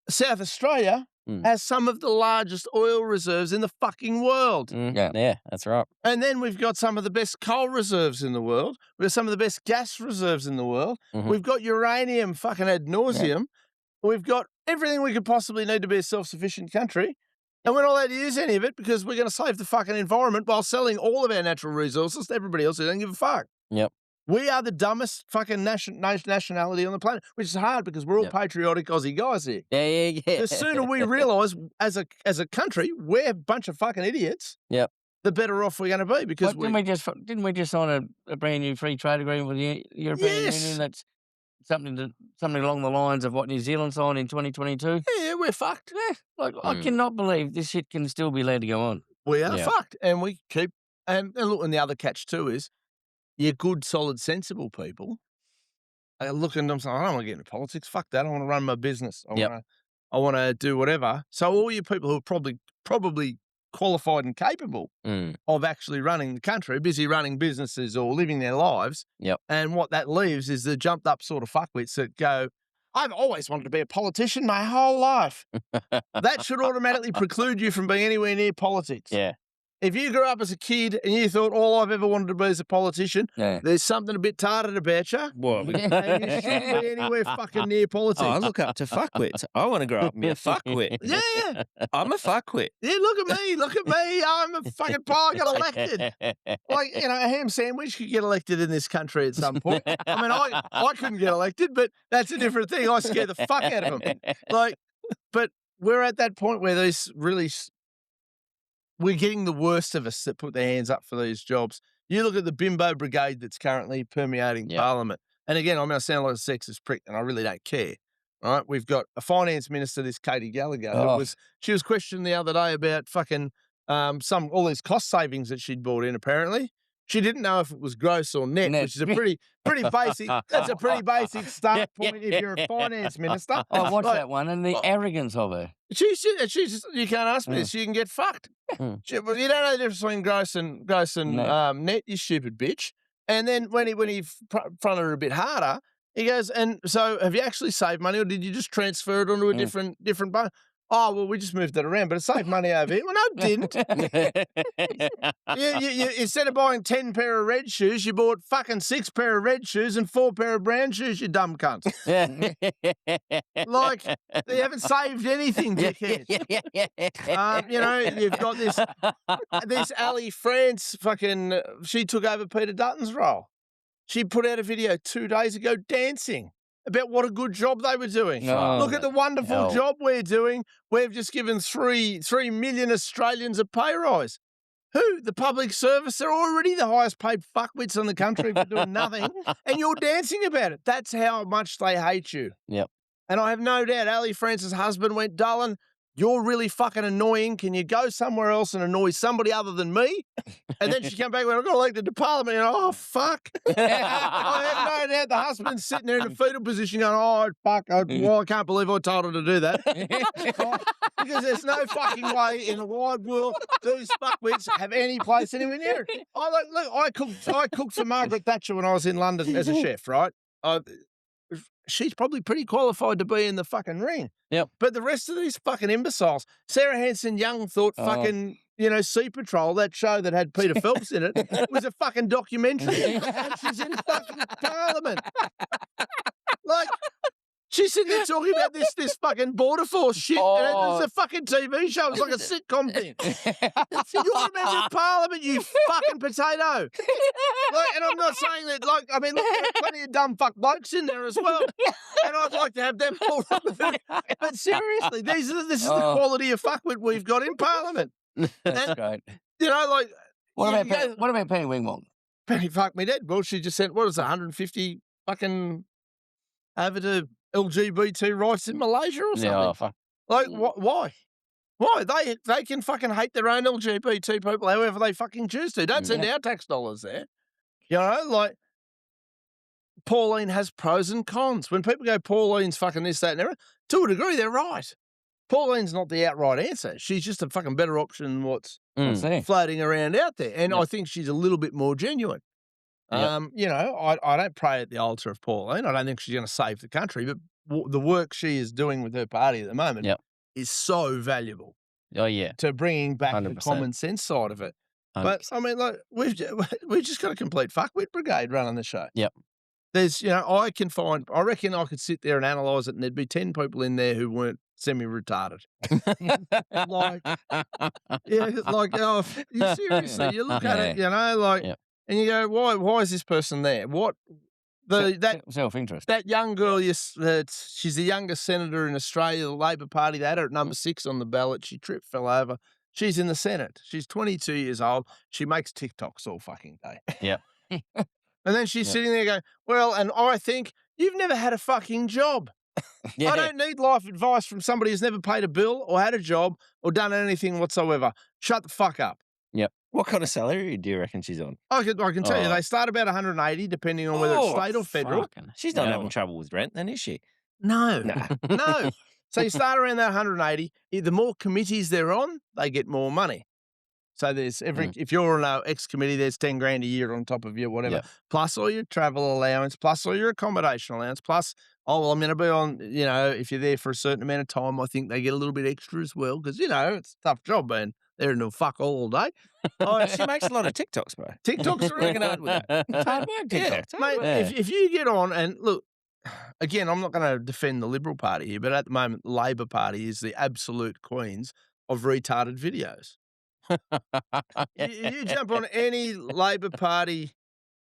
South Australia has some of the largest oil reserves in the fucking world. Yeah, that's right. And then we've got some of the best coal reserves in the world. We've got some of the best gas reserves in the world. We've got uranium fucking ad nauseum. We've got everything we could possibly need to be a self-sufficient country. And we're not allowed to use any of it because we're going to save the fucking environment while selling all of our natural resources to everybody else who don't give a fuck. Yep. We are the dumbest fucking nationality on the planet, which is hard because we're all patriotic Aussie guys here. Yeah. The sooner we realise as a country we're a bunch of fucking idiots, the better off we're going to be. Because didn't we just sign a brand new free trade agreement with the European Union? That's something along the lines of what New Zealand signed in 2022. Yeah, we're fucked. Yeah, I cannot believe this shit can still be allowed to go on. We are fucked, and we keep. And look, and the other catch too is, you're good, solid, sensible people. I look and I'm saying, I don't want to get into politics. Fuck that. I want to run my business. I want to do whatever. So all you people who are probably qualified and capable of actually running the country, busy running businesses or living their lives. And what that leaves is the jumped up sort of fuckwits that go, I've always wanted to be a politician my whole life. That should automatically preclude you from being anywhere near politics. Yeah. If you grew up as a kid and you thought all I've ever wanted to be is a politician, there's something a bit tarded about you. What? And you shouldn't be anywhere fucking near politics. I look up to fuckwits. I want to grow up and be a fuckwit. Yeah. I'm a fuckwit. Yeah, look at me. Look at me. I'm a fucking I got elected. Like, a ham sandwich could get elected in this country at some point. I mean, I couldn't get elected, but that's a different thing. I scare the fuck out of them. But we're at that point where these really... We're getting the worst of us that put their hands up for these jobs. You look at the bimbo brigade that's currently permeating Parliament. And again, I sound like a sexist prick, and I really don't care. All right, we've got a finance minister, this Katie Gallagher. She was questioned the other day about fucking all these cost savings that she'd brought in. Apparently, she didn't know if it was gross or net. Which is a pretty basic. That's a pretty basic start point if you're a finance minister. I watched that one and the arrogance of her. She's just, you can't ask me this. She can get fucked. You don't know the difference between gross and net, you stupid bitch. And then when he fronted her a bit harder, he goes, and so have you actually saved money or did you just transfer it onto a different bank? Oh, well, we just moved it around, but it saved money over here. Well, no, it didn't. you instead of buying 10 pair of red shoes, you bought fucking 6 pair of red shoes and 4 pair of brown shoes, you dumb cunt. Like, they haven't saved anything, dickhead. You've got this Ali France fucking, she took over Peter Dutton's role. She put out a video 2 days ago dancing about what a good job they were doing. Look at the wonderful job we're doing. We've just given 3 million Australians a pay rise. Who? The public service. They're already the highest paid fuckwits in the country for doing nothing, and you're dancing about it. That's how much they hate you. Yep. And I have no doubt Ali France's husband went, darling, you're really fucking annoying. Can you go somewhere else and annoy somebody other than me? And then she came back when I got elected to Parliament. And fuck. I have no doubt the husband's sitting there in a fetal position going, oh, fuck. I can't believe I told her to do that. Because there's no fucking way in the wide world these fuckwits have any place anywhere near it. I cooked for Margaret Thatcher when I was in London as a chef, right? She's probably pretty qualified to be in the fucking ring. Yep. But the rest of these fucking imbeciles, Sarah Hanson-Young thought fucking, Sea Patrol, that show that had Peter Phelps in it, was a fucking documentary. And she's in fucking Parliament. Like, she's sitting there talking about this fucking border force shit. And it's a fucking TV show. It's like a sitcom thing. You're a member of Parliament, you fucking potato. And I'm not saying that, look, there's plenty of dumb fuck blokes in there as well. And I'd like to have them pulled up. But seriously, this is the quality of fuckwit we've got in Parliament. That's great. What about Penny Wingwong? Penny fuck me dead. Well, she just sent, 150 fucking over to LGBT rights in Malaysia or something. Yeah, fuck. Why? Why? They can fucking hate their own LGBT people however they fucking choose to. Don't send our tax dollars there. Pauline has pros and cons. When people go, Pauline's fucking this, that, and everything, to a degree, they're right. Pauline's not the outright answer. She's just a fucking better option than what's That's it. floating around out there. And Yep. I think she's a little bit more genuine. Yep. You know, I don't pray at the altar of Pauline. I don't think she's going to save the country, but the work she is doing with her party at the moment Yep. is so valuable Oh yeah. to bringing back the 100%. common sense side of it. But 100%. I mean, like we've just got a complete fuckwit brigade running the show. Yep. There's, you know, I reckon I could sit there and analyse it, and there'd be 10 people in there who weren't semi-retarded. Like, yeah, like, oh, you seriously, you look at it, you know, like, Yep. and you go, why is this person there? What that Self-interest. that young girl, she's the youngest senator in Australia, the Labor Party. They had her at number 6 on the ballot. She tripped, fell over. She's in the Senate. She's 22 years old. She makes TikToks all fucking day. Yep. And then she's Yep. sitting there going, well, and I think you've never had a fucking job. Yeah. I don't need life advice from somebody who's never paid a bill or had a job or done anything whatsoever. Shut the fuck up. What kind of salary do you reckon she's on? I can tell you, Oh. they start about 180, depending on whether it's state or federal. Fucking She's not hell. having trouble with rent, then, is she? No, Nah. no. So you start around that 180. The more committees they're on, they get more money. So there's if you're on an X committee, there's 10 grand a year on top of your whatever, Yep. plus all your travel allowance, plus all your accommodation allowance, plus, oh, well, I'm going to be on, you know, if you're there for a certain amount of time, I think they get a little bit extra as well because, you know, it's a tough job being there and fuck all day. She makes a lot of TikToks, bro. TikTok's are Working hard with that. It's hard work, Yeah, TikTok. it's hard Mate, work. Yeah. if you get on and look, again, I'm not going to defend the Liberal Party here, but at the moment, the Labor Party is the absolute queens of retarded videos. You jump on any Labor Party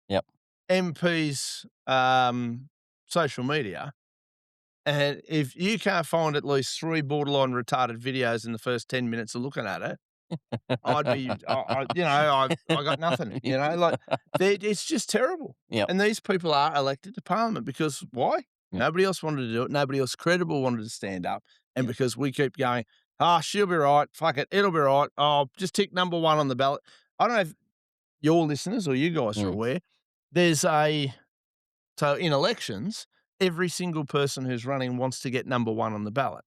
Yep. MP's social media, and if you can't find at least 3 borderline retarded videos in the first 10 minutes of looking at it, I'd be, I got nothing. You know, like it's just terrible. Yep. And these people are elected to Parliament because why? Yep. Nobody else wanted to do it. Nobody else credible wanted to stand up, and because we keep going, she'll be right. Fuck it, it'll be right. Oh, just tick number 1 on the ballot. I don't know if your listeners or you guys are aware. So in elections, every single person who's running wants to get number 1 on the ballot.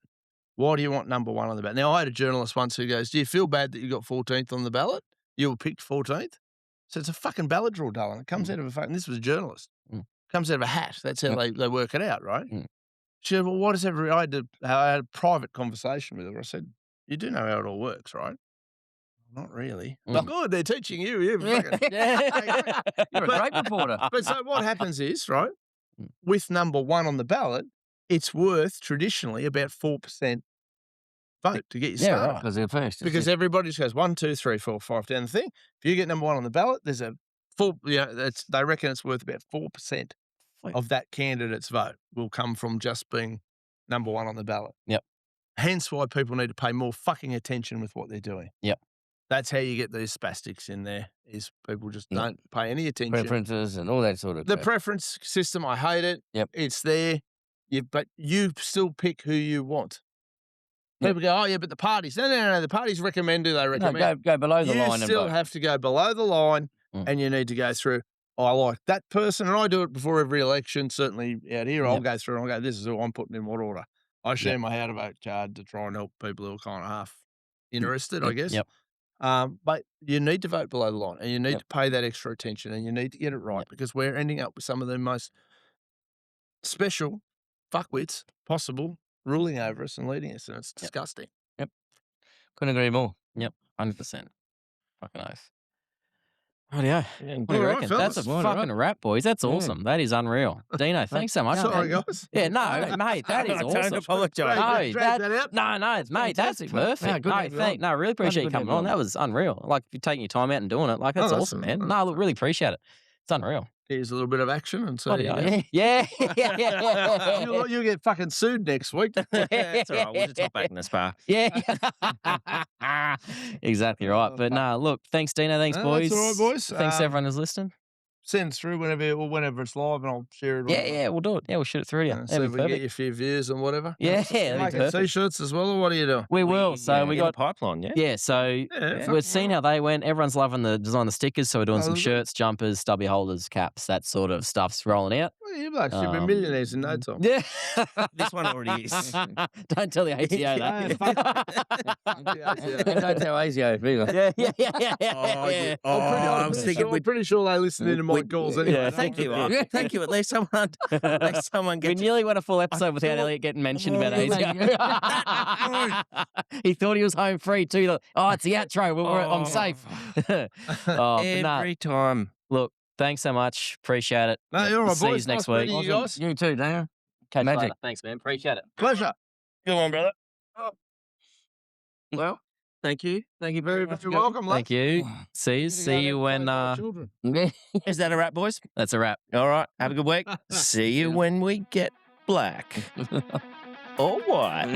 Why do you want number 1 on the ballot? Now, I had a journalist once who goes, do you feel bad that you got 14th on the ballot? You were picked 14th? So it's a fucking ballot draw, darling. It comes out of this was a journalist. Comes out of a hat. That's how they work it out, right? She said, well, what is I had a private conversation with her. I said, you do know how it all works, right? Not really. Mm. Good, they're teaching you. You fucking, You're a great reporter. but so what happens is, right, with number 1 on the ballot, it's worth traditionally about 4% vote to get you Yeah, started. right. Because they're first. Because everybody just goes 1, 2, 3, 4, 5 down the thing. If you get number 1 on the ballot, there's a full, they reckon it's worth about 4% of that candidate's vote will come from just being number 1 on the ballot. Yep. Hence why people need to pay more fucking attention with what they're doing. Yep. That's how you get these spastics in there, is people just Yep. don't pay any attention. preferences and all that sort of The crap. preference system, I hate it. Yep. It's there, but you still pick who you want. Yep. People go, oh, yeah, but the parties. No. The parties recommend who they No, recommend. go below the You line and still vote. have to go below the line, Mm. and you need to go through, I like that person, and I do it before every election, certainly out here. I'll Yep. go through and I'll go, this is who I'm putting in what order. I share my how to vote card to try and help people who are kind of half interested, I guess. Yep. But you need to vote below the line, and you need Yep. to pay that extra attention, and you need to get it right, because we're ending up with some of the most special fuckwits possible ruling over us and leading us, and it's disgusting. Couldn't agree more. 100%. Fucking oath. Rightio. Yeah, What do you All right, reckon? That's a fellas. fucking wrap, boys. That's Yeah. awesome. That is unreal. Dino, thanks so much. Sorry, man. guys. Yeah, no, mate, that is I don't awesome. apologise. No, Drag that out. No, mate, that's fantastic, mate. perfect. No, good to have you on. No, really appreciate you good to have coming you on. on. That was unreal. Like, if you're taking your time out and doing it, like, that's Oh, awesome, man. awesome. No, look, really appreciate it. It's unreal. Here's a little bit of action, and so Bloody you hell. go. Yeah. Yeah. You'll get fucking sued next week. That's all right. We'll just hop back in the spa. Yeah. Exactly right. But no, look, thanks, Dino. Thanks, No, boys. that's all right, boys. Thanks, everyone who's listening. Send through whenever it's live, and I'll share it. Yeah, we'll do it. Yeah, we'll shoot it through to you. So That'd we be can get perfect. you a few views and whatever. Yeah, that'd be Making perfect. t-shirts as well, or what are you doing? We will. So we in the got pipeline, yeah? Yeah, so Yeah, we've seen how they went. Everyone's loving the design of the stickers, so we're doing some Oh, shirts, jumpers, stubby holders, caps, that sort of stuff's rolling out. You blokes should be millionaires in no time. Yeah. This one already is. Don't tell the ATO that. And don't tell ASIO either. Yeah. I'm pretty sure they listen into my calls anyway. yeah, Thank you. Thank you. At least someone We gets. nearly went a full episode without Elliot getting mentioned about ASIO. He thought he was home free too. Like, oh, it's the outro. I'm safe. Every time. Look, thanks so much. Appreciate it. No, you're all right, See boys. you next Nice week. meeting you guys. You too, Daniel. Catch you Magic. later. Thanks, man. Appreciate it. Pleasure. Go on, brother. Well, Thank you. Thank you very much. you're welcome, Thank you. See you when. children. Is that a wrap, boys? That's a wrap. All right. Have a good week. See you when we get black. Or white.